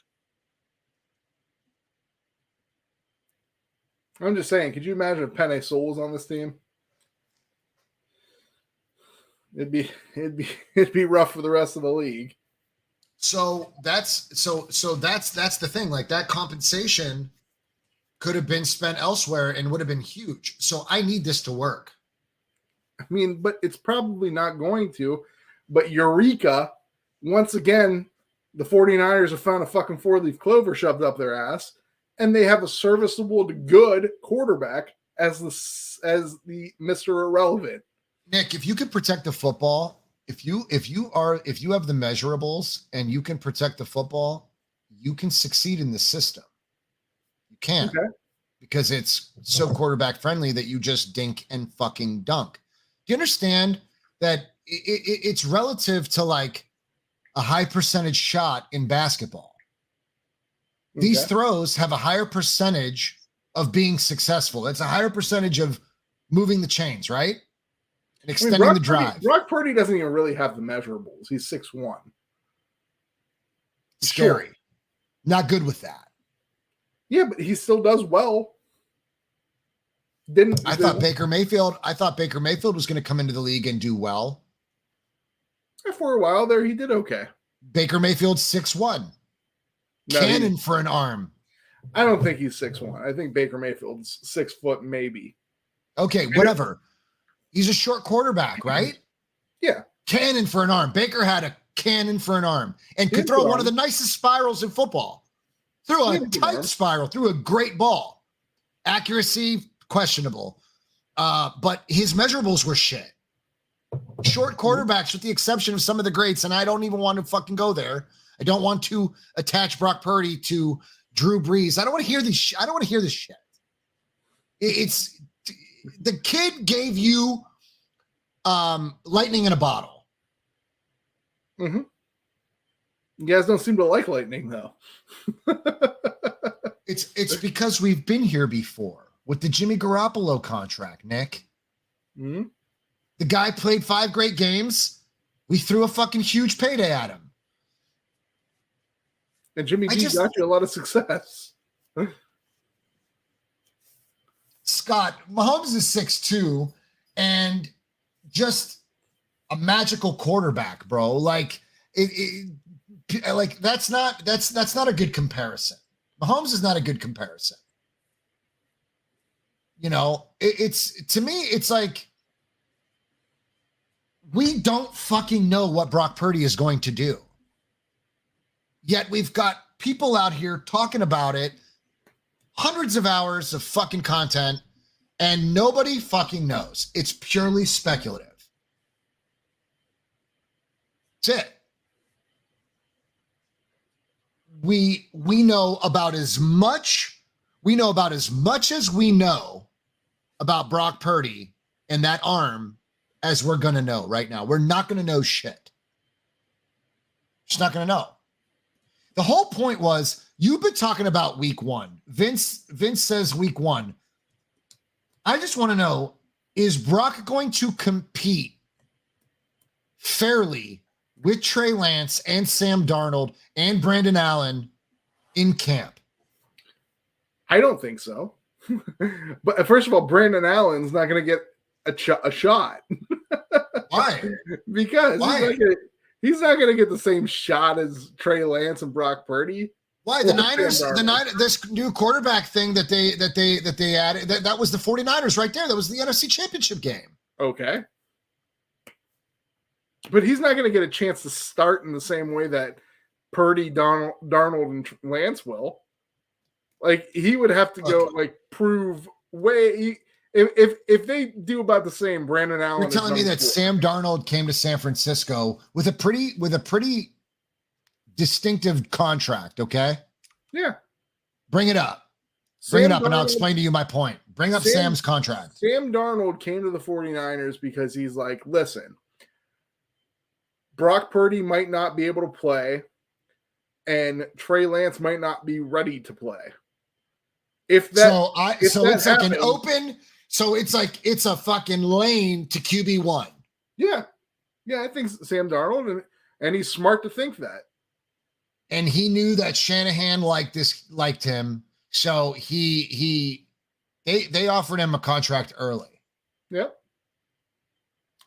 I'm just saying, could you imagine if Penei Sewell was on this team? It'd be rough for the rest of the league. So that's the thing. Like, that compensation could have been spent elsewhere and would have been huge. So I need this to work. I mean, but it's probably not going to. But Eureka, once again, the 49ers have found a fucking 4-leaf clover shoved up their ass, and they have a serviceable to good quarterback as the Mr. Irrelevant. Nick, if you can protect the football, if you have the measurables and you can protect the football, you can succeed in the system. You can, because it's so quarterback friendly that you just dink and fucking dunk. Do you understand that it's relative to like a high percentage shot in basketball? These throws have a higher percentage of being successful. It's a higher percentage of moving the chains, right? And extending the drive. Brock Purdy doesn't even really have the measurables. He's 6'1". Scary. Sure. Not good with that. Yeah, but he still does well. I thought Baker Mayfield was going to come into the league and do well. For a while there, he did okay. Baker Mayfield 6'1", cannon for an arm. I don't think he's 6'1". I think Baker Mayfield's 6 foot maybe. Okay, whatever. He's a short quarterback, right? Yeah. Cannon for an arm. Baker had a cannon for an arm and could throw one of the nicest spirals in football. Threw a tight spiral, threw a great ball. Accuracy, questionable. But his measurables were shit. Short quarterbacks, with the exception of some of the greats, and I don't even want to fucking go there. I don't want to attach Brock Purdy to Drew Brees. I don't want to hear this. I don't want to hear this shit. It's the kid gave you lightning in a bottle. Mm-hmm. You guys don't seem to like lightning, though. It's because we've been here before with the Jimmy Garoppolo contract, Nick. Mm-hmm. The guy played 5 great games. We threw a fucking huge payday at him. And Jimmy G got you a lot of success. Scott, Mahomes is 6'2" and just a magical quarterback, bro. Like that's not a good comparison. Mahomes is not a good comparison. You know, it's to me, it's like we don't fucking know what Brock Purdy is going to do. Yet we've got people out here talking about it, hundreds of hours of fucking content, and nobody fucking knows. It's purely speculative. That's it. We know about as much as we know about Brock Purdy and that arm as we're going to know right now. We're not going to know shit. Just not going to know. The whole point was you've been talking about week 1. Vince says week 1. I just want to know, is Brock going to compete fairly with Trey Lance and Sam Darnold and Brandon Allen in camp? I don't think so. But first of all, Brandon Allen's not going to get a shot. Why? Because he's not going to get the same shot as Trey Lance and Brock Purdy. Why? The Niners, this new quarterback thing that they added, that was the 49ers right there. That was the NFC Championship game. Okay. But he's not going to get a chance to start in the same way that Purdy, Darnold, and Lance will. Like, he would have to go, prove if they do about the same, Brandon Allen. You're telling me that Sam Darnold came to San Francisco with a pretty distinctive contract, okay? Yeah. Bring it up. And I'll explain to you my point. Bring up Sam's contract. Sam Darnold came to the 49ers because he's like, listen, Brock Purdy might not be able to play, and Trey Lance might not be ready to play. It's a fucking lane to QB1. Yeah. Yeah, I think Sam Darnold, and he's smart to think that. And he knew that Shanahan liked him, so they offered him a contract early. Yep.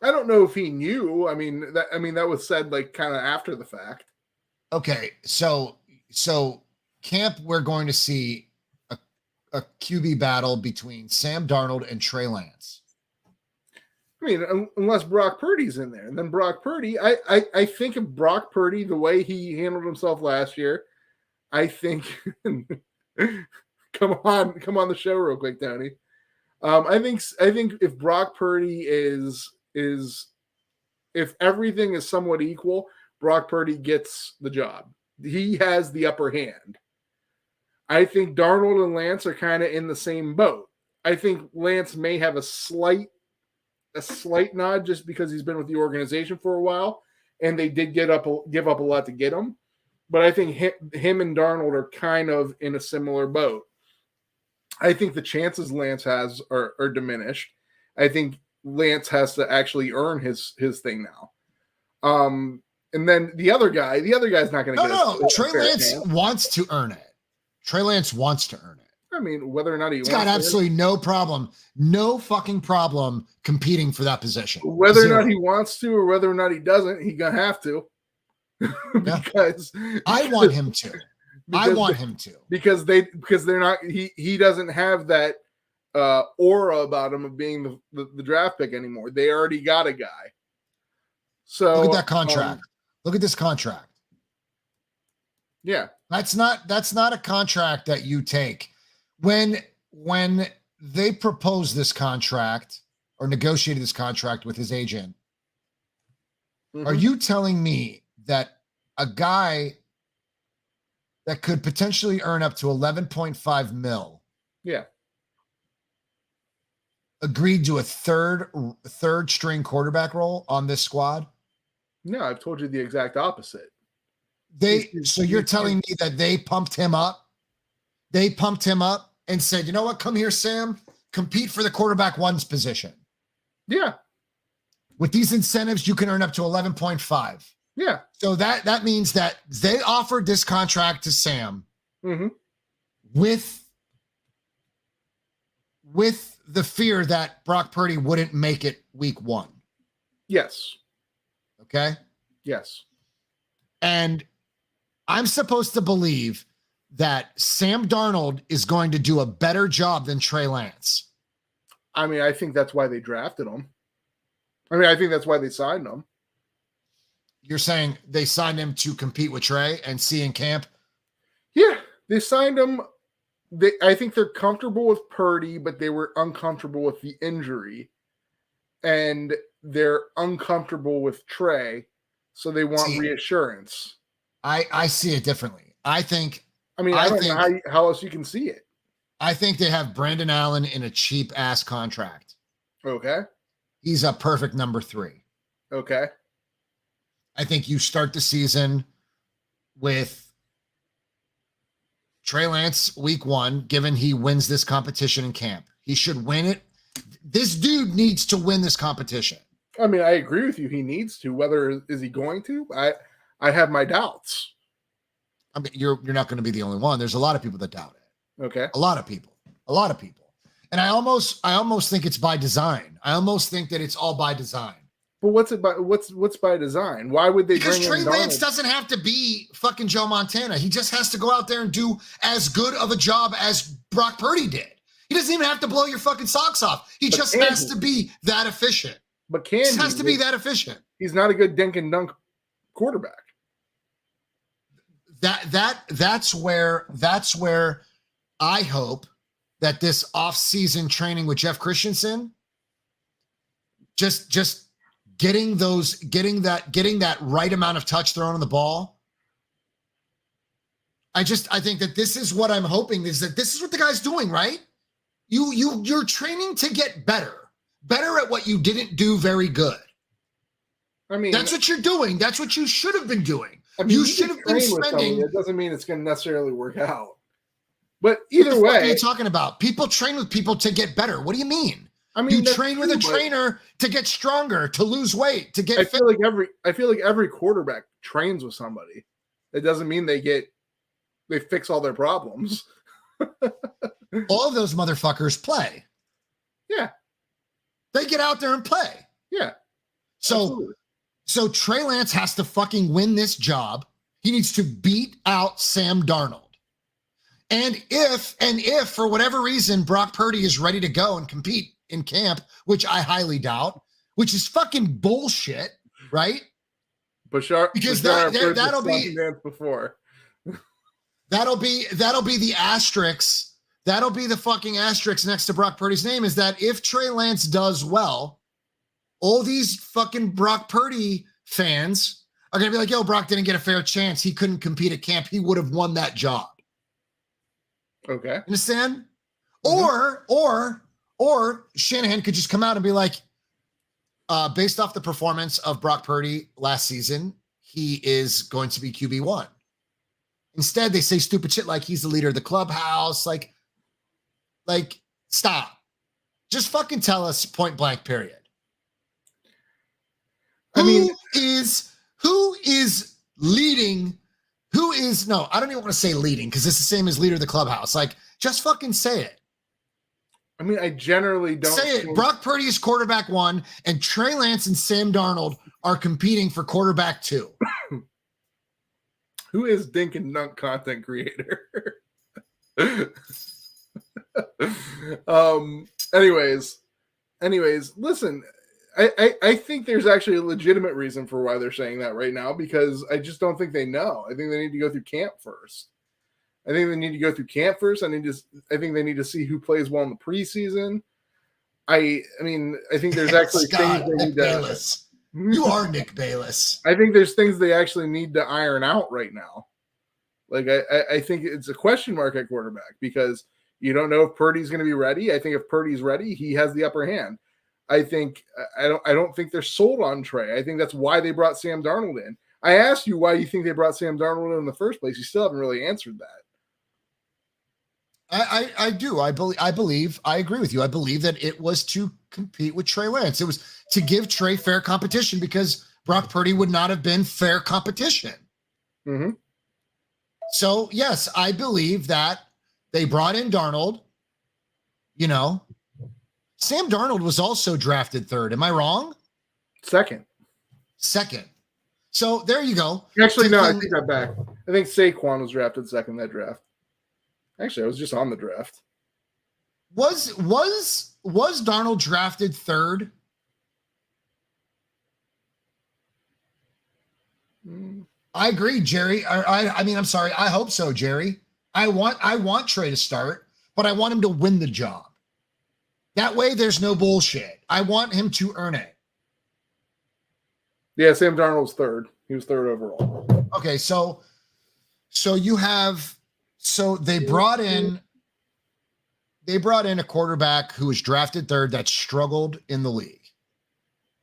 I don't know if he knew. I mean that was said kind of after the fact. Okay, so camp, we're going to see a QB battle between Sam Darnold and Trey Lance. I mean, unless Brock Purdy's in there. And then Brock Purdy, I think of Brock Purdy the way he handled himself last year. I think come on the show real quick, Tony. I think if Brock Purdy is if everything is somewhat equal, Brock Purdy gets the job. He has the upper hand. I think Darnold and Lance are kind of in the same boat. I think Lance may have a slight nod just because he's been with the organization for a while, and they did give up a lot to get him. But I think him and Darnold are kind of in a similar boat. I think the chances Lance has are diminished. I think Lance has to actually earn his thing now. And then the other guy's not going to get No. Trey Lance wants to earn it. Trey Lance wants to earn it. I mean, whether or not He's got absolutely no problem, no fucking problem competing for that position. Whether or not he wants to, or whether or not he doesn't, he's gonna have to. because I want him to. Because they're not. He doesn't have that aura about him of being the draft pick anymore. They already got a guy. So look at that contract. Look at this contract. Yeah, that's not a contract that you take. When they proposed this contract or negotiated this contract with his agent, are you telling me that a guy that could potentially earn up to 11.5 mil, agreed to a third string quarterback role on this squad? No, I've told you the exact opposite. So you're telling me that they pumped him up? They pumped him up and said, you know what? Come here, Sam. Compete for the quarterback one's position. Yeah. With these incentives, you can earn up to 11.5. Yeah. So that means that they offered this contract to Sam with the fear that Brock Purdy wouldn't make it week 1. Yes. Okay? Yes. And I'm supposed to believe that Sam Darnold is going to do a better job than Trey Lance. I mean, I think that's why they drafted him. I mean, I think that's why they signed him. You're saying they signed him to compete with Trey and see in camp? Yeah, they signed him. I think they're comfortable with Purdy, but they were uncomfortable with the injury. And they're uncomfortable with Trey, so they want reassurance. I see it differently. I don't know how else you can see it. I think they have Brandon Allen in a cheap-ass contract. Okay. He's a perfect number 3. Okay. I think you start the season with Trey Lance week 1, given he wins this competition in camp. He should win it. This dude needs to win this competition. I mean, I agree with you. He needs to. Whether is he going to? I have my doubts. I mean, you're not going to be the only one. There's a lot of people that doubt it. Okay. A lot of people. And I almost think it's by design. I almost think that it's all by design. But what's by design? Why would they because Trey Lance doesn't have to be fucking Joe Montana. He just has to go out there and do as good of a job as Brock Purdy did. He doesn't even have to blow your fucking socks off. He just has to be that efficient. But he has to be that efficient. He's not a good dink and dunk quarterback. That's where I hope that this off-season training with Jeff Christensen, just getting that right amount of touch thrown on the ball. I think that this is what I'm hoping is that this is what the guy's doing, right? You're training to get better at what you didn't do very good. I mean, that's what you're doing. That's what you should have been doing. I mean, you should have been spending. It doesn't mean it's going to necessarily work out. But either way, what are you talking about? People train with people to get better. What do you mean? I mean, you train with a trainer to get stronger, to lose weight, to get. I feel like every quarterback trains with somebody. It doesn't mean they fix all their problems. All of those motherfuckers play. Yeah, they get out there and play. Yeah. So Trey Lance has to fucking win this job. He needs to beat out Sam Darnold. And if for whatever reason Brock Purdy is ready to go and compete in camp, which I highly doubt, which is fucking bullshit, right? Because that'll be before. That'll be the asterisk. That'll be the fucking asterisk next to Brock Purdy's name, is that if Trey Lance does well, all these fucking Brock Purdy fans are going to be like, yo, Brock didn't get a fair chance. He couldn't compete at camp. He would have won that job. Okay. Understand? Mm-hmm. Or Shanahan could just come out and be like, based off the performance of Brock Purdy last season, he is going to be QB1. Instead, they say stupid shit like he's the leader of the clubhouse. Like, stop. Just fucking tell us point blank, period. Who is leading Who is, no, I don't even want to say leading because it's the same as leader of the clubhouse. Like, just fucking say it. I mean, I generally don't say it. Brock Purdy is quarterback 1, and Trey Lance and Sam Darnold are competing for quarterback 2. Who is Dink and Dunk content creator? Anyways, listen, I think there's actually a legitimate reason for why they're saying that right now, because I just don't think they know. I think they need to go through camp first. I think they need to see who plays well in the preseason. I think there's actually Scott, things they need Bayless. You are Nick Bayless. I think there's things they actually need to iron out right now. Like, I think it's a question mark at quarterback because you don't know if Purdy's going to be ready. I think if Purdy's ready, he has the upper hand. I don't think they're sold on Trey. I think that's why they brought Sam Darnold in. I asked you why you think they brought Sam Darnold in the first place. You still haven't really answered that. I do. I believe. I agree with you. I believe that it was to compete with Trey Lance. It was to give Trey fair competition because Brock Purdy would not have been fair competition. Mm-hmm. So yes, I believe that they brought in Darnold. You know, Sam Darnold was also drafted 3rd. Am I wrong? Second. So there you go. Actually, no, I take that back. I think Saquon was drafted 2nd that draft. Actually, I was just on the draft. Was Darnold drafted 3rd? I agree, Jerry. I mean, I'm sorry. I hope so, Jerry. I want Trey to start, but I want him to win the job. That way, there's no bullshit. I want him to earn it. Yeah, Sam Darnold's 3rd. He was 3rd overall. Okay, so you have. So they brought in a quarterback who was drafted 3rd that struggled in the league.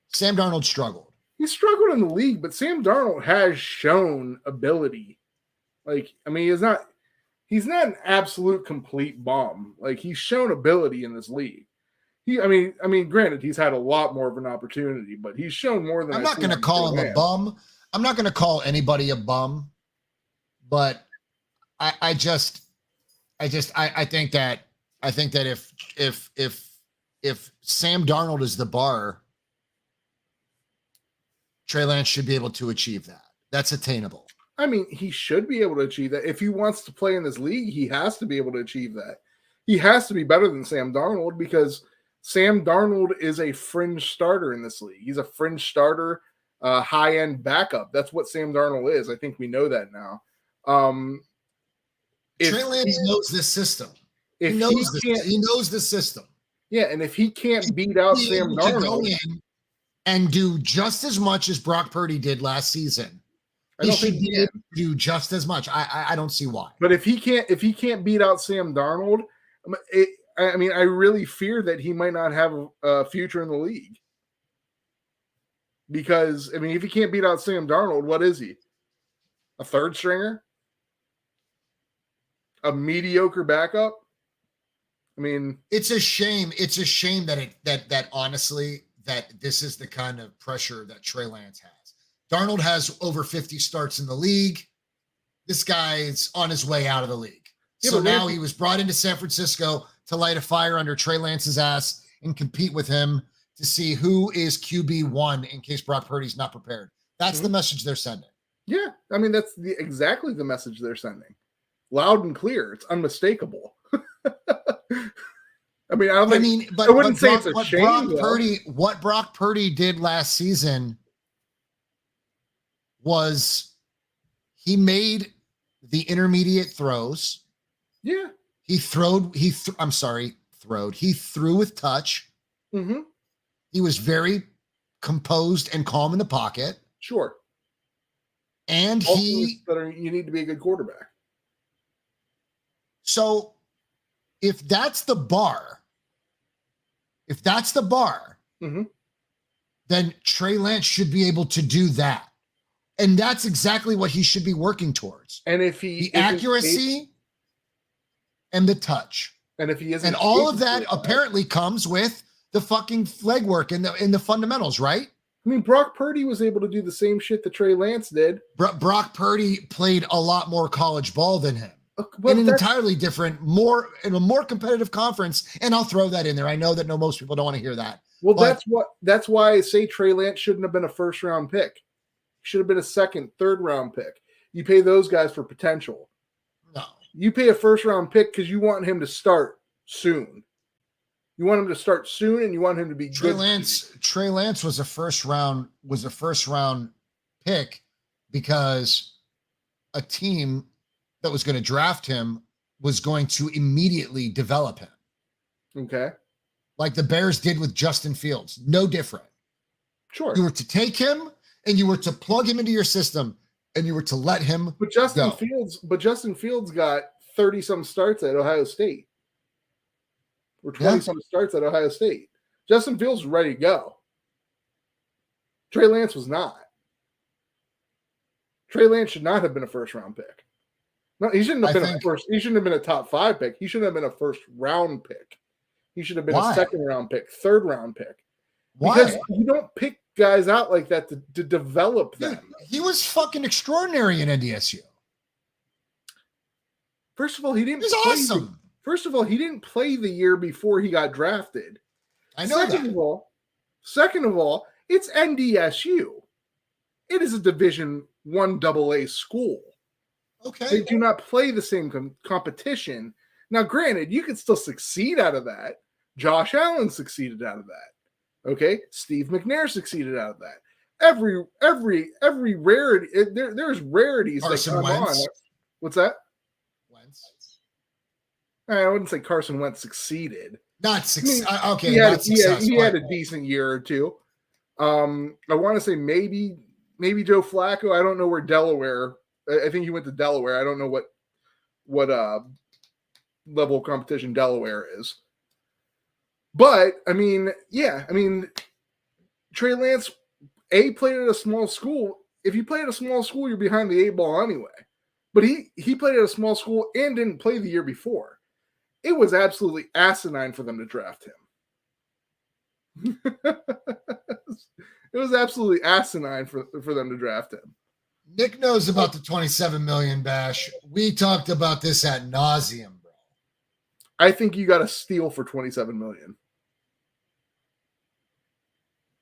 Sam Darnold struggled. He struggled in the league, but Sam Darnold has shown ability. Like, I mean, he's not an absolute complete bum. Like, he's shown ability in this league. I mean, granted, he's had a lot more of an opportunity, but he's shown more than. I'm not going to call him a bum. I'm not going to call anybody a bum, but I think that if Sam Darnold is the bar, Trey Lance should be able to achieve that. That's attainable. I mean, he should be able to achieve that. If he wants to play in this league, he has to be able to achieve that. He has to be better than Sam Darnold because Sam Darnold is a fringe starter in this league. He's a fringe starter, high-end backup. That's what Sam Darnold is. I think we know that now. Trey Lance knows this system. He knows the system. Yeah, and if he can't beat out Sam Darnold, go in and do just as much as Brock Purdy did last season, he should be able to do just as much. I don't see why. But if he can't beat out Sam Darnold, I mean, I really fear that he might not have a future in the league. Because, I mean, if he can't beat out Sam Darnold, what is he? A 3rd stringer? A mediocre backup? I mean, it's a shame. It's a shame that honestly, that this is the kind of pressure that Trey Lance has. Darnold has over 50 starts in the league. This guy's on his way out of the league. Yeah, so now he was brought into San Francisco to light a fire under Trey Lance's ass and compete with him to see who is QB1 in case Brock Purdy's not prepared. That's the message they're sending. Yeah, I mean, that's exactly the message they're sending. Loud and clear. It's unmistakable. I mean, I wouldn't say it's a shame. What Brock Purdy did last season was he made the intermediate throws. Yeah. He threw with touch. Mm-hmm. He was very composed and calm in the pocket. Sure. And you need to be a good quarterback. So if that's the bar, mm-hmm. then Trey Lance should be able to do that. And that's exactly what he should be working towards. And if the accuracy and the touch. And if he isn't, and all of that apparently comes with the fucking legwork and the fundamentals, right? I mean, Brock Purdy was able to do the same shit that Trey Lance did. Brock Purdy played a lot more college ball than him. But in an entirely different, in a more competitive conference. And I'll throw that in there. I know that most people don't want to hear that. Well, that's why I say Trey Lance shouldn't have been a first round pick. Should have been a second, third round pick. You pay those guys for potential. No. You pay a first round pick because you want him to start soon. You want him to start soon, and you want him to be Trey good. Trey Lance was a first round pick because a team that was going to draft him was going to immediately develop him. Okay. Like the Bears did with Justin Fields. No different. Sure. You were to take him and you were to plug him into your system and you were to let him Justin Fields got 30-some starts at Ohio State. Or 20-some starts at Ohio State. Justin Fields was ready to go. Trey Lance was not. Trey Lance should not have been a first-round pick. No, he shouldn't have been he shouldn't have been a top 5 pick. He shouldn't have been a first-round pick. He should have been a second-round pick, third-round pick. Because you don't pick guys out like that to develop them. He was fucking extraordinary in NDSU. First of all, he didn't. He's awesome. First of all, he didn't play the year before he got drafted. I know Second of all, it's NDSU. It is a Division I AA school. Okay. They do not play the same competition. Now, granted, you can still succeed out of that. Josh Allen succeeded out of that. Okay, Steve McNair succeeded out of that. Every rarity. There's rarities Carson that come Wentz. on. What's that? Wentz. I wouldn't say Carson Wentz succeeded. Not success. Okay, he had a decent year or two. I want to say maybe Joe Flacco. I don't know where Delaware. I think he went to Delaware. I don't know what level of competition Delaware is. But I mean, Trey Lance played at a small school. If you play at a small school, you're behind the 8 ball anyway. But he played at a small school and didn't play the year before. It was absolutely asinine for them to draft him. It was absolutely asinine for them to draft him. Nick knows about the $27 million bash. We talked about this ad nauseum, bro. I think you got a steal for $27 million.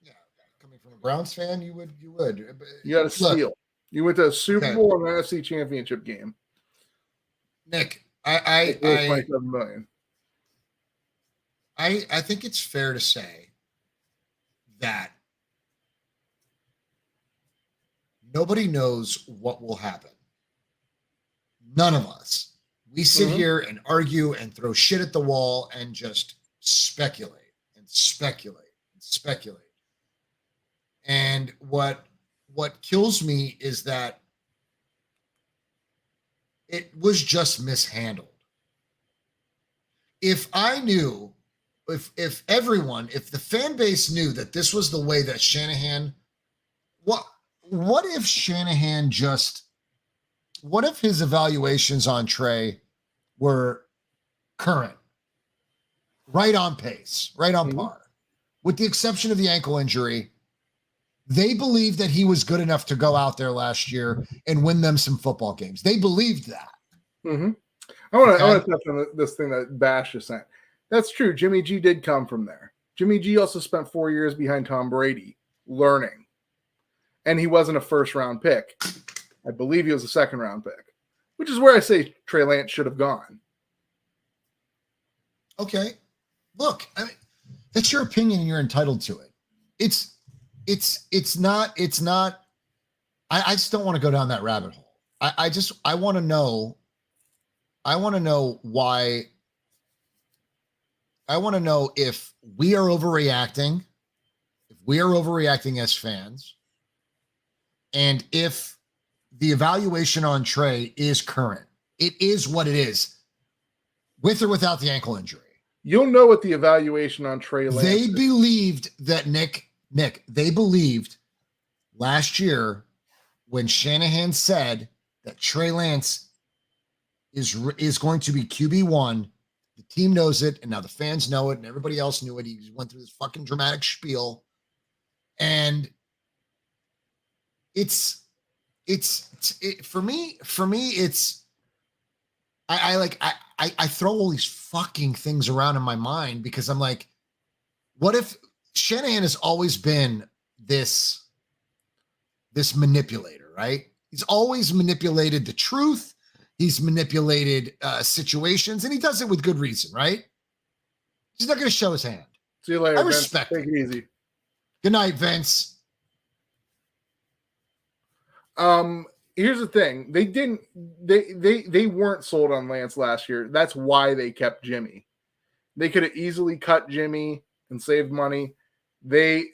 Yeah, coming from a Browns fan, you would. You got a steal. You went to a Super Bowl and an NFC Championship game. Nick, I $27 million. I think it's fair to say that nobody knows what will happen. None of us. We sit here and argue and throw shit at the wall and just speculate and speculate and speculate. And what kills me is that it was just mishandled. If I knew, if the fan base knew that this was the way that Shanahan, what if Shanahan what if his evaluations on Trey were current, right on pace, right on par, with the exception of the ankle injury? They believed that he was good enough to go out there last year and win them some football games. They believed that. Mm-hmm. I want to touch on this thing that Bash just sent. That's true. Jimmy G did come from there. Jimmy G also spent 4 years behind Tom Brady learning. And he wasn't a first-round pick. I believe he was a second-round pick, which is where I say Trey Lance should have gone. Okay. Look, I mean, that's your opinion and you're entitled to it. It's not, I just don't want to go down that rabbit hole. I want to know why. I want to know if we are overreacting, as fans, and if the evaluation on Trey is current. It is what it is, with or without the ankle injury. You'll know what the evaluation on Trey Lance is. They believed that Nick, they believed last year when Shanahan said that Trey Lance is going to be QB1. The team knows it, and now the fans know it, and everybody else knew it. He went through this fucking dramatic spiel, and For me, it's I throw all these fucking things around in my mind because I'm like, what if Shanahan has always been this manipulator, right? He's always manipulated the truth. He's manipulated situations, and he does it with good reason, right? He's not going to show his hand. See you later. I respect Vince. Take it easy. Good night, Vince. Here's the thing. They weren't sold on Lance last year. That's why they kept Jimmy. They could have easily cut Jimmy and saved money. They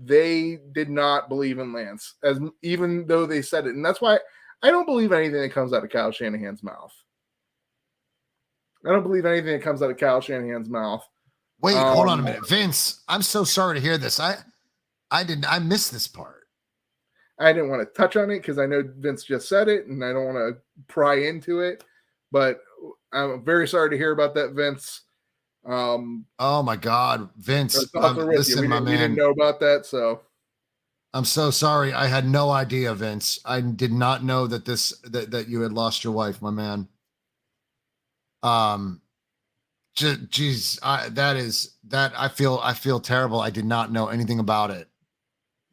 did not believe in Lance, even though they said it. And that's why I don't believe anything that comes out of Kyle Shanahan's mouth. I don't believe anything that comes out of Kyle Shanahan's mouth. Wait, hold on a minute. Vince, I'm so sorry to hear this. I missed this part. I didn't want to touch on it because I know Vince just said it and I don't want to pry into it, but I'm very sorry to hear about that, Vince. Oh my God, Vince, listen, my man. We didn't know about that, so I'm so sorry. I had no idea, Vince. I did not know that that you had lost your wife, my man. Geez, I feel terrible. I did not know anything about it.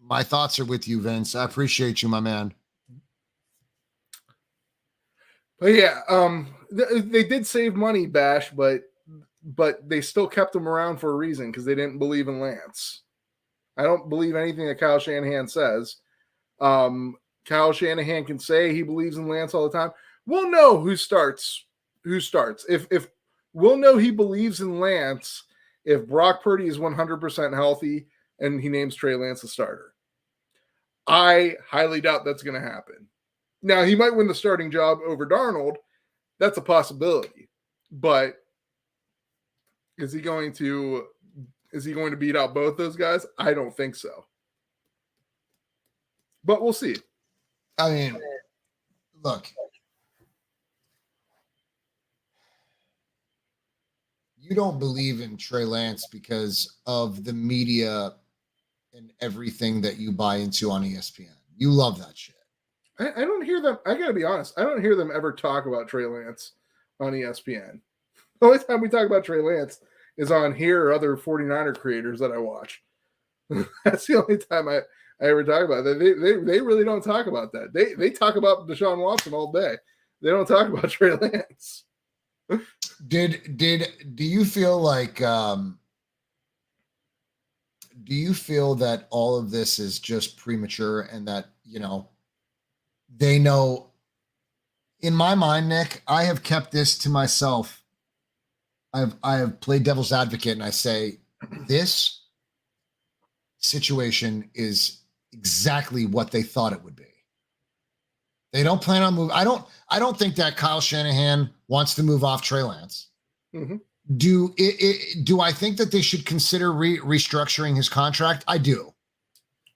My thoughts are with you, Vince. I appreciate you, my man. But yeah, they did save money, Bash, but they still kept him around for a reason because they didn't believe in Lance. I don't believe anything that Kyle Shanahan says. Kyle Shanahan can say he believes in Lance all the time. We'll know who starts. If we'll know he believes in Lance if Brock Purdy is 100% healthy and he names Trey Lance a starter. I highly doubt that's going to happen. Now, he might win the starting job over Darnold. That's a possibility. But is he going to beat out both those guys? I don't think so. But we'll see. I mean, look. You don't believe in Trey Lance because of the media and everything that you buy into on ESPN. You love that shit. I don't hear them. I got to be honest. I don't hear them ever talk about Trey Lance on ESPN. The only time we talk about Trey Lance is on here or other 49er creators that I watch. That's the only time I ever talk about that. They really don't talk about that. They talk about Deshaun Watson all day. They don't talk about Trey Lance. Do you feel like do you feel that all of this is just premature and that, they know? In my mind, Nick, I have kept this to myself. I have played devil's advocate and I say this situation is exactly what they thought it would be. They don't plan on moving. I don't think that Kyle Shanahan wants to move off Trey Lance. Mm-hmm. Do I think that they should consider restructuring his contract? I do.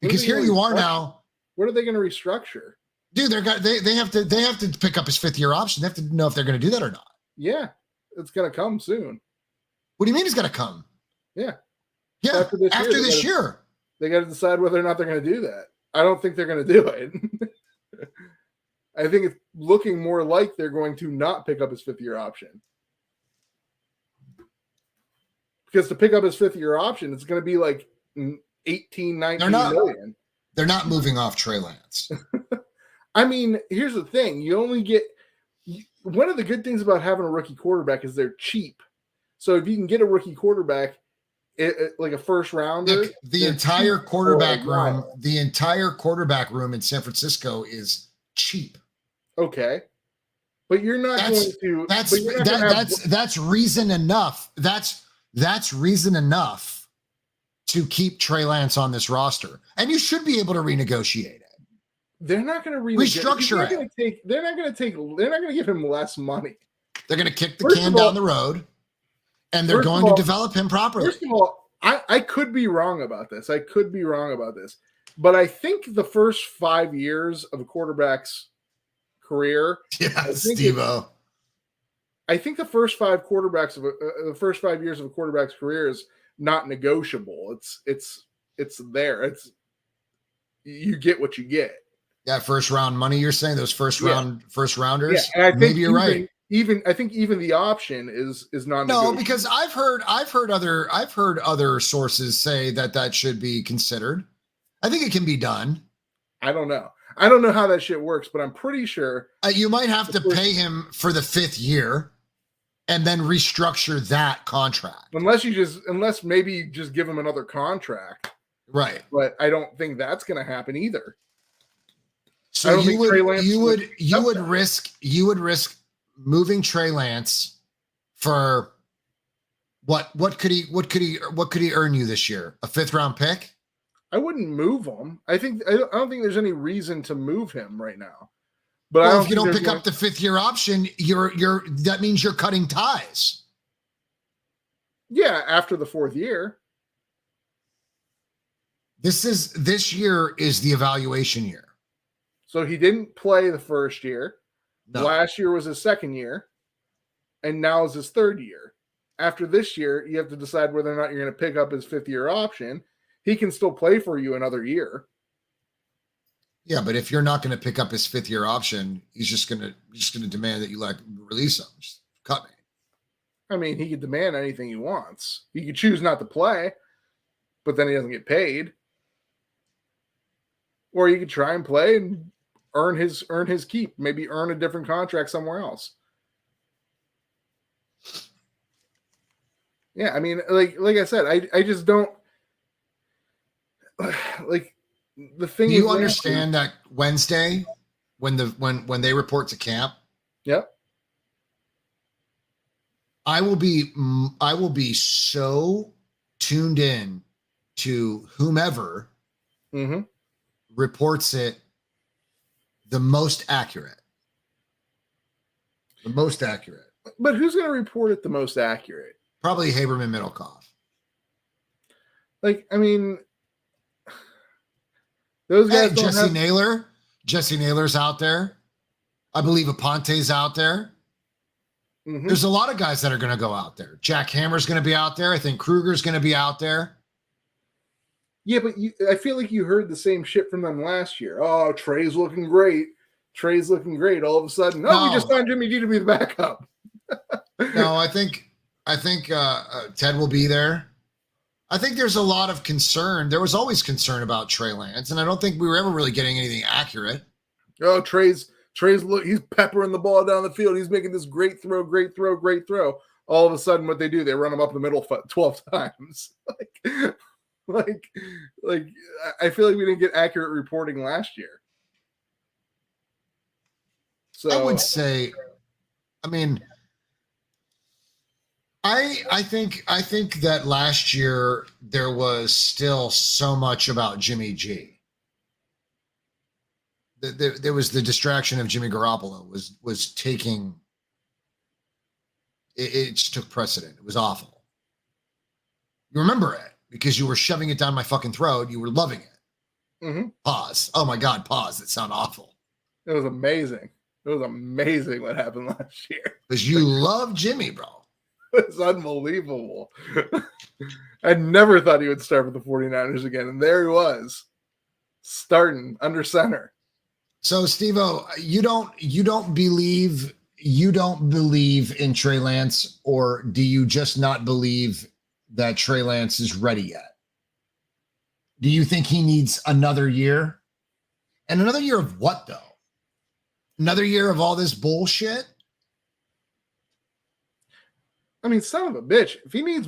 Because here you are now. What are they going to restructure? Dude, they have to pick up his 5th-year option. They have to know if they're going to do that or not. Yeah, it's going to come soon. What do you mean it's going to come? Yeah. Yeah, after this year. They got to decide whether or not they're going to do that. I don't think they're going to do it. I think it's looking more like they're going to not pick up his 5th-year option. Because to pick up his 5th-year option, it's going to be like 18, 19 million. They're not moving off Trey Lance. I mean, here's the thing. You only get – one of the good things about having a rookie quarterback is they're cheap. So if you can get a rookie quarterback, like a first rounder. Nick, the entire quarterback room in San Francisco is cheap. Okay. But you're not going to – That's reason enough. That's reason enough to keep Trey Lance on this roster. And you should be able to renegotiate it. They're not going to restructure it. They're not going to give him less money. They're going to kick the can down the road, and they're going to develop him properly. First of all, I could be wrong about this. But I think the first 5 years of a quarterback's career. Yeah, Steve-O. I think the first 5 years of a quarterback's career is not negotiable. It's there. you get what you get. That first round money you're saying, those first rounders. Yeah, and I think maybe you're right. I think even the option is not No, because I've heard other sources say that should be considered. I think it can be done. I don't know. I don't know how that shit works, but I'm pretty sure you might have to pay him for the 5th year and then restructure that contract. Unless maybe you just give him another contract. Right. But I don't think that's going to happen either. So you would risk moving Trey Lance for what could he earn you this year? A 5th round pick? I wouldn't move him. I don't think there's any reason to move him right now. But if you don't pick up the 5th year option, that means you're cutting ties. Yeah, after the 4th year. This year is the evaluation year. So he didn't play the first year. No. Last year was his 2nd year. And now is his 3rd year. After this year, you have to decide whether or not you're going to pick up his 5th year option. He can still play for you another year. Yeah, but if you're not going to pick up his 5th year option, he's just going to demand that you release him. Just cut me. I mean, he could demand anything he wants. He could choose not to play, but then he doesn't get paid. Or he could try and play and earn his keep. Maybe earn a different contract somewhere else. Yeah, I mean, like I said, I just don't like the thing. Do you understand that Wednesday when they report to camp? Yep. I will be so tuned in to whomever reports it the most accurate. The most accurate. But who's going to report it the most accurate? Probably Haberman Middlecoff. Like, I mean, those guys. Jesse Naylor's out there. I believe Aponte's out there. There's a lot of guys that are going to go out there. Jack Hammer's going to be out there. I think Kruger's going to be out there. Yeah, but I feel like you heard the same shit from them last year. Oh, Trey's looking great. All of a sudden, we just signed Jimmy G to be the backup. No, I think Ted will be there. I think there's a lot of concern. There was always concern about Trey Lance, and I don't think we were ever really getting anything accurate. Oh, Trey's he's peppering the ball down the field. He's making this great throw. All of a sudden, what they do, they run him up the middle 12 times. like I feel like we didn't get accurate reporting last year. So I would say, I mean, I think that last year there was still so much about Jimmy G. There was the distraction of Jimmy Garoppolo was taking it just took precedent. It was awful. You remember it because you were shoving it down my fucking throat. You were loving it. Pause. Oh my God, pause. It sounded awful. It was amazing. It was amazing what happened last year. Because you love Jimmy, bro. It's unbelievable. I never thought he would start with the 49ers again. And there he was, starting under center. So, Steve-O, you don't believe in Trey Lance, or do you just not believe that Trey Lance is ready yet? Do you think he needs another year? And another year of what, though? Another year of all this bullshit? I mean, son of a bitch. If he needs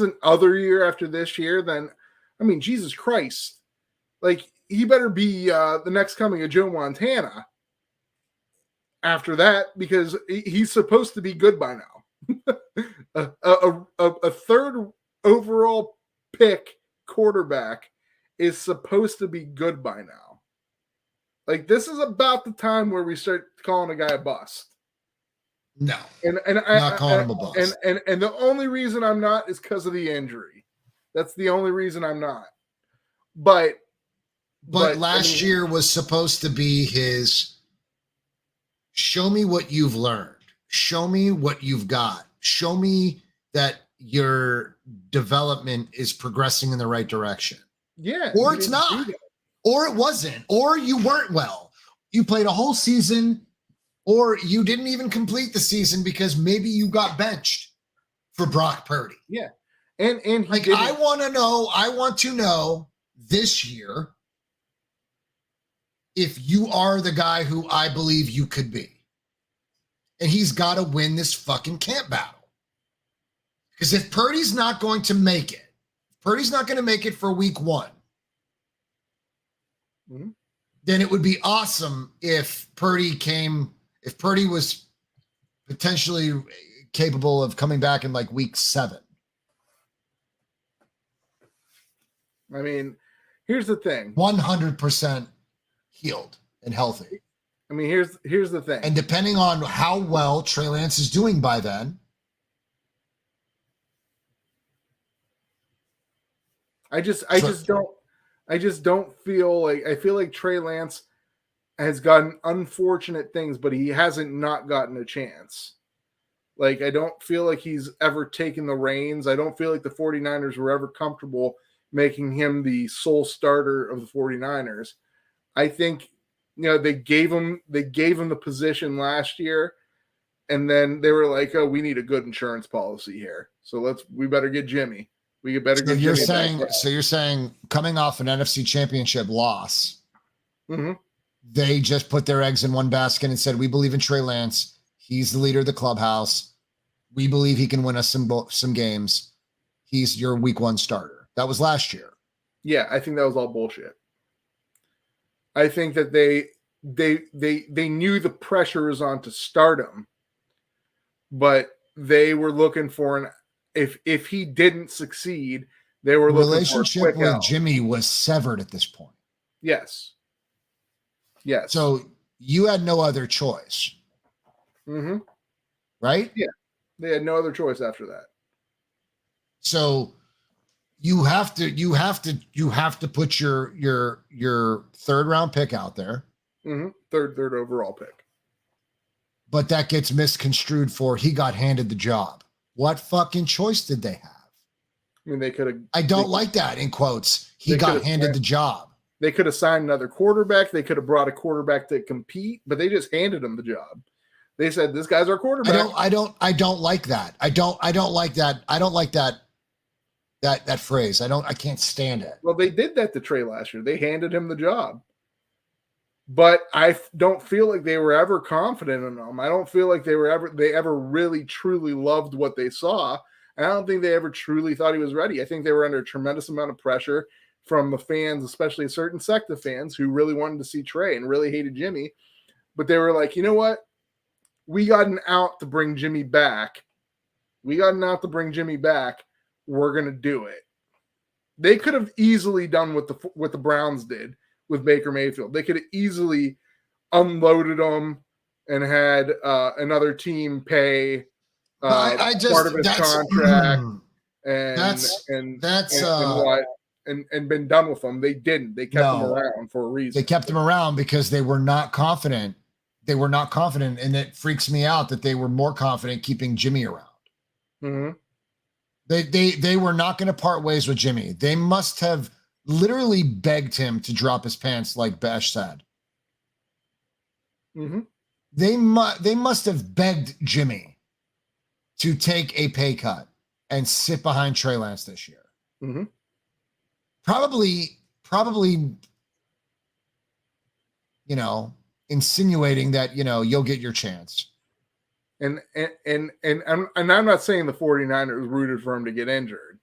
an other year after this year, then, I mean, Jesus Christ. Like, he better be the next coming of Joe Montana after that, because he's supposed to be good by now. a third overall pick quarterback is supposed to be good by now. Like, this is about the time where we start calling a guy a bust. No, and not calling him a bust. And the only reason I'm not is because of the injury. That's the only reason I'm not. But last year was supposed to be his show me what you've learned. Show me what you've got. Show me that your development is progressing in the right direction. Yeah. Or he it's didn't do not. that. Or it wasn't. Or you weren't well. You played a whole season, or you didn't even complete the season because maybe you got benched for Brock Purdy. Yeah. And he Like, didn't. I want to know this year if you are the guy who I believe you could be. And he's got to win this fucking camp battle. Because if Purdy's not going to make it, Purdy's not going to make it for week 1, then it would be awesome if Purdy was potentially capable of coming back in like week 7. I mean, here's the thing. 100% healed and healthy. I mean, here's the thing. And depending on how well Trey Lance is doing by then, I just don't feel like, I feel like Trey Lance has gotten unfortunate things, but he hasn't not gotten a chance. Like, I don't feel like he's ever taken the reins. I don't feel like the 49ers were ever comfortable making him the sole starter of the 49ers. I think, they gave him the position last year, and then they were like, "Oh, we need a good insurance policy here. So we better get Jimmy. We better get you're Jimmy." You're saying coming off an NFC championship loss, they just put their eggs in one basket and said, "We believe in Trey Lance. He's the leader of the clubhouse. We believe he can win us some games. He's your week 1 starter." That was last year. Yeah, I think that was all bullshit. I think that they knew the pressure was on to start him, but they were looking for if he didn't succeed, they were looking relationship for a quick with out. Jimmy was severed at this point. Yes. So you had no other choice. Right? Yeah. They had no other choice after that. So you have to put your 3rd round pick out there. Third overall pick. But that gets misconstrued for he got handed the job. What fucking choice did they have? I mean, they could have. I don't like that in quotes. He got handed the job. They could have signed another quarterback. They could have brought a quarterback to compete, but they just handed him the job. They said, "This guy's our quarterback." I don't like that. I don't like that. I don't like that phrase. I can't stand it. Well, they did that to Trey last year. They handed him the job. But I don't feel like they were ever confident in him. I don't feel like they ever really truly loved what they saw. And I don't think they ever truly thought he was ready. I think they were under a tremendous amount of pressure from the fans, especially a certain sect of fans who really wanted to see Trey and really hated Jimmy. But they were like, you know what? We got an out to bring Jimmy back. We're going to do it. They could have easily done what the Browns did with Baker Mayfield. They could have easily unloaded him and had another team pay part of his contract and been done with him. They didn't. They kept him around for a reason. They kept him around because they were not confident. And it freaks me out that they were more confident keeping Jimmy around. They were not going to part ways with Jimmy. They must have literally begged him to drop his pants, like Bash said. They must have begged Jimmy to take a pay cut and sit behind Trey Lance this year. Probably, insinuating that, you'll get your chance. And I'm not saying the 49ers rooted for him to get injured.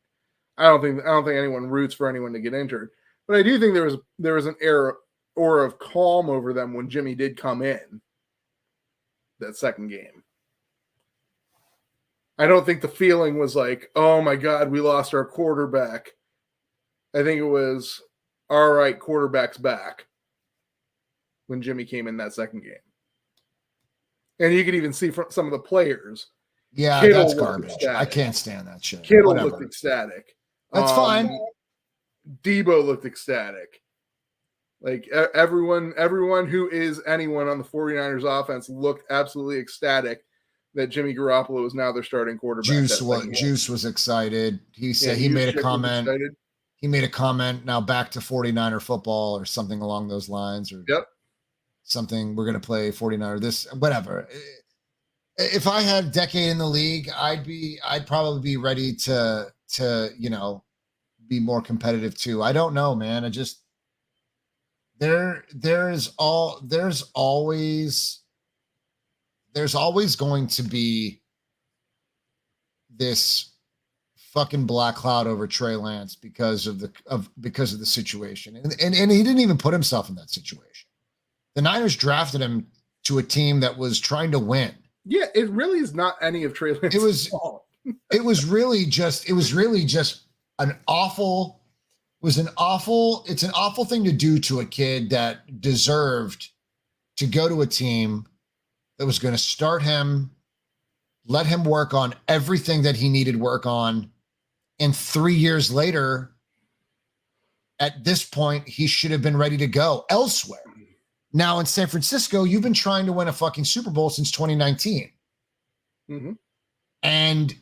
I don't think anyone roots for anyone to get injured. But I do think there was an aura of calm over them when Jimmy did come in that second game. I don't think the feeling was like, oh my God, we lost our quarterback. I think it was, all right, quarterback's back when Jimmy came in that second game. And you could even see from some of the players. Yeah, Kittle that's garbage. I can't stand that shit. Kittle looked ecstatic. That's fine. Debo looked ecstatic. Like everyone who is anyone on the 49ers offense looked absolutely ecstatic that Jimmy Garoppolo is now their starting quarterback. Juice was excited. He said he made a comment. he made a comment now back to 49er football or something along those lines, or something. We're going to play 49er this, whatever. If I had a decade in the league, I'd probably be ready to, be more competitive too. I don't know, man. I just, there's always going to be this fucking black cloud over Trey Lance because of the situation. And he didn't even put himself in that situation. The Niners drafted him to a team that was trying to win. Yeah, it really is not any of Trey Lance's fault. It was really just an awful thing to do to a kid that deserved to go to a team that was going to start him, let him work on everything that he needed work on. And 3 years later, at this point, he should have been ready to go elsewhere. Now in San Francisco, you've been trying to win a fucking Super Bowl since 2019. Mm-hmm. And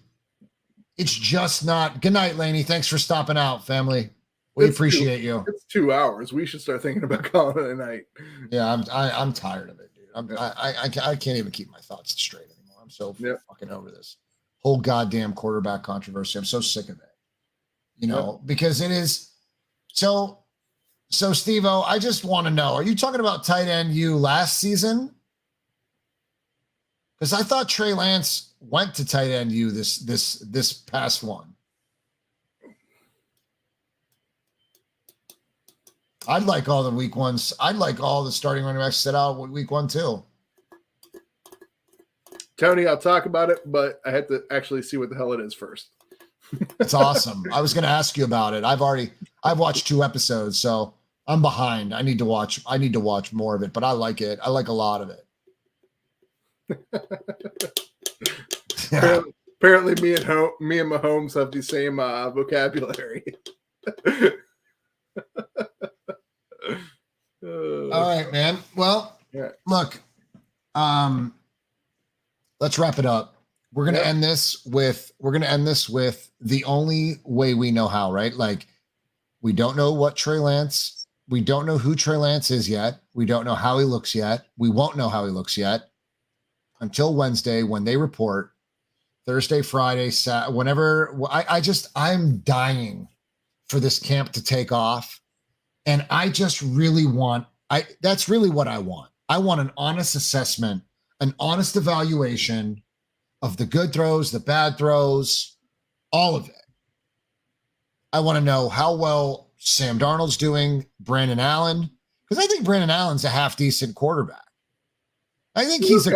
it's just not. Good night, Laney. Thanks for stopping out, family. We appreciate you. It's 2 hours. We should start thinking about calling it a night. Yeah, I'm tired of it, dude. I can't even keep my thoughts straight anymore. I'm so fucking over this whole goddamn quarterback controversy. I'm so sick of it. Because it is so Steve-O, I just want to know, are you talking about tight end you last season? Because I thought Trey Lance went to tight end you this past one. I'd like all the week ones. I'd like all the starting running backs set out week 1 too. Tony, I'll talk about it, but I had to actually see what the hell it is first. It's awesome. I was going to ask you about it. I've watched 2 episodes, so I'm behind. I need to watch more of it, but I like it. I like a lot of it. Apparently me and Mahomes have the same vocabulary. All right, man. Well, look, let's wrap it up. We're going to end this with the only way we know how, right? Like, we don't know we don't know who Trey Lance is yet. We don't know how he looks yet. We won't know how he looks yet until Wednesday when they report. Thursday, Friday, Saturday, whenever. I'm dying for this camp to take off. And I just really that's really what I want. I want an honest assessment, an honest evaluation of the good throws, the bad throws, all of it. I want to know how well Sam Darnold's doing, Brandon Allen, because I think Brandon Allen's a half decent quarterback. I think he's a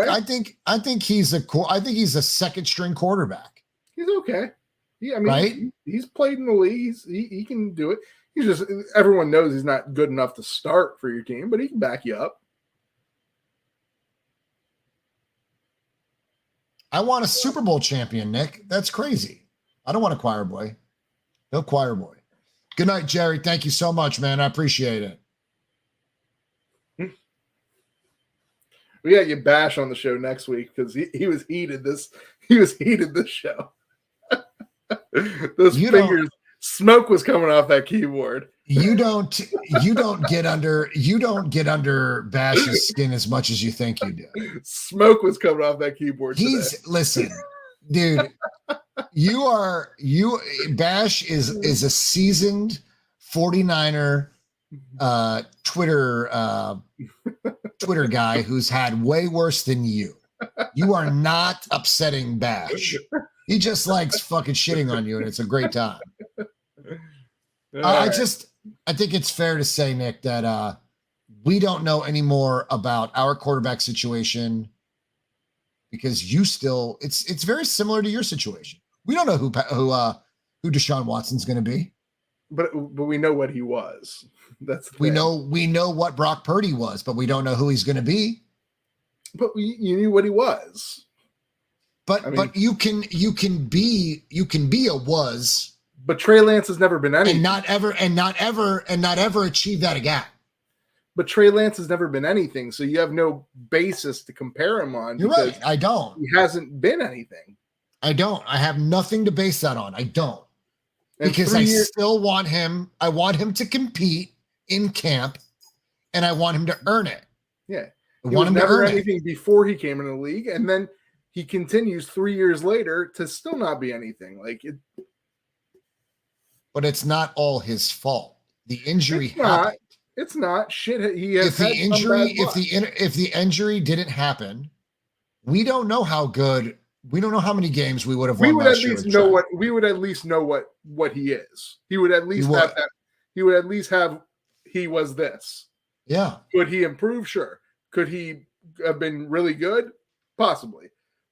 second string quarterback. He's okay. Yeah, I mean, right? He's played in the league. He can do it. He's just, everyone knows he's not good enough to start for your team, but he can back you up. I want a Super Bowl champion, Nick. That's crazy. I don't want a choir boy. No choir boy. Good night, Jerry. Thank you so much, man. I appreciate it. We got you Bash on the show next week because he was heated this show. Those fingers, smoke was coming off that keyboard. You don't get under Bash's skin as much as you think you do. Smoke was coming off that keyboard. Listen, dude. Bash is a seasoned 49er Twitter guy who's had way worse than you. You are not upsetting Bash. He just likes fucking shitting on you, and it's a great time. I think it's fair to say, Nick, that we don't know any more about our quarterback situation because it's very similar to your situation. We don't know who Deshaun Watson's going to be, but we know what he was. That's we know what Brock Purdy was, but we don't know who he's going to be. But you knew what he was. But you can be a was. But Trey Lance has never been anything, and not ever achieve that again. But Trey Lance has never been anything, so you have no basis to compare him on. You're right. I don't. He hasn't been anything. I don't. I have nothing to base that on. I don't. And because I still want him. I want him to compete in camp, and I want him to earn it. Yeah. I want him to earn anything before he came in the league, and then he continues 3 years later to still not be anything. Like it. But it's not all his fault. The injury happened. It's not shit. He has if the injury didn't happen, we don't know how good. We don't know how many games we would have won. We would at least know what he is. He would at least have that. He would at least have. He was this. Yeah. Could he improve? Sure. Could he have been really good? Possibly.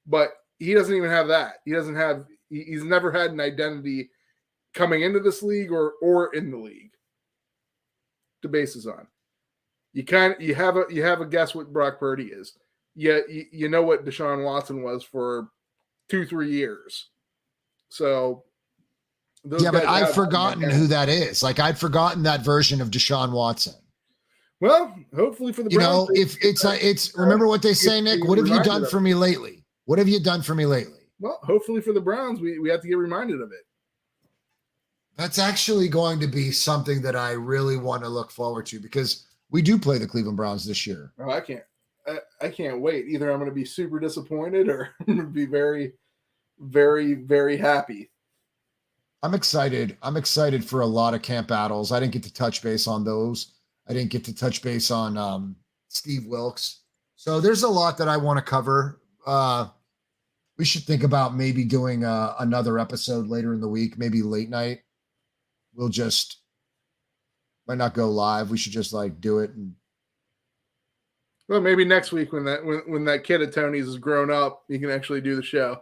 But he doesn't even have that. He doesn't have. He's never had an identity coming into this league or in the league to base this on. You have a guess what Brock Purdy is. Yeah, you know what Deshaun Watson was for 2-3 years. So but I've forgotten who that is. Like I'd forgotten that version of Deshaun Watson. Well, hopefully for the Browns, if it's remember what they say, Nick. What have you done for me lately? What have you done for me lately? Well, hopefully for the Browns, we have to get reminded of it. That's actually going to be something that I really want to look forward to because we do play the Cleveland Browns this year. Oh, I can't wait. Either I'm going to be super disappointed or I'm going to be very, very, very happy. I'm excited. I'm excited for a lot of camp battles. I didn't get to touch base on those. I didn't get to touch base on Steve Wilkes. So there's a lot that I want to cover. We should think about maybe doing another episode later in the week, maybe late night. We'll just might not go live. We should just like do it. Well, maybe next week when that kid at Tony's is grown up, you can actually do the show.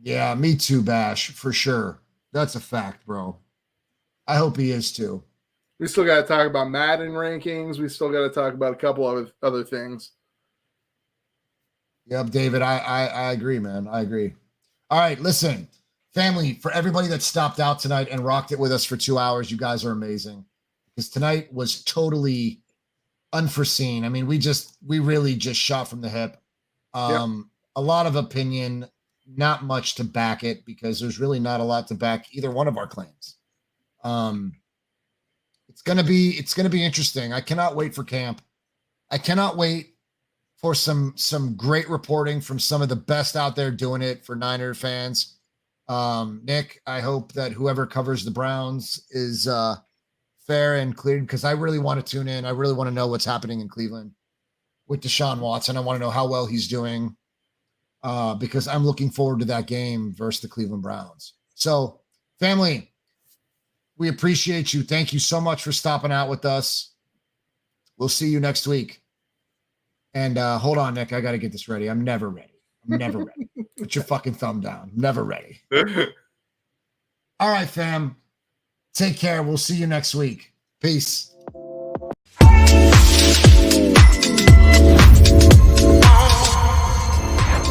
Yeah, me too, Bash, for sure. That's a fact, bro. I hope he is too. We still got to talk about Madden rankings. We still got to talk about a couple of other things. Yep, David, I agree, man. I agree. All right, listen. Family, for everybody that stopped out tonight and rocked it with us for 2 hours, you guys are amazing. Because tonight was totally unforeseen. I mean, we really just shot from the hip. A lot of opinion, not much to back it because there's really not a lot to back either one of our claims. It's gonna be interesting. I cannot wait for camp. I cannot wait for some great reporting from some of the best out there doing it for Niner fans. Nick, I hope that whoever covers the Browns is fair and clear because I really want to tune in. I really want to know what's happening in Cleveland with Deshaun Watson. I want to know how well he's doing because I'm looking forward to that game versus the Cleveland Browns. So, family, we appreciate you. Thank you so much for stopping out with us. We'll see you next week. And hold on, Nick. I got to get this ready. I'm never ready. Put your fucking thumb down. I'm never ready. All right, fam. Take care. We'll see you next week. Peace.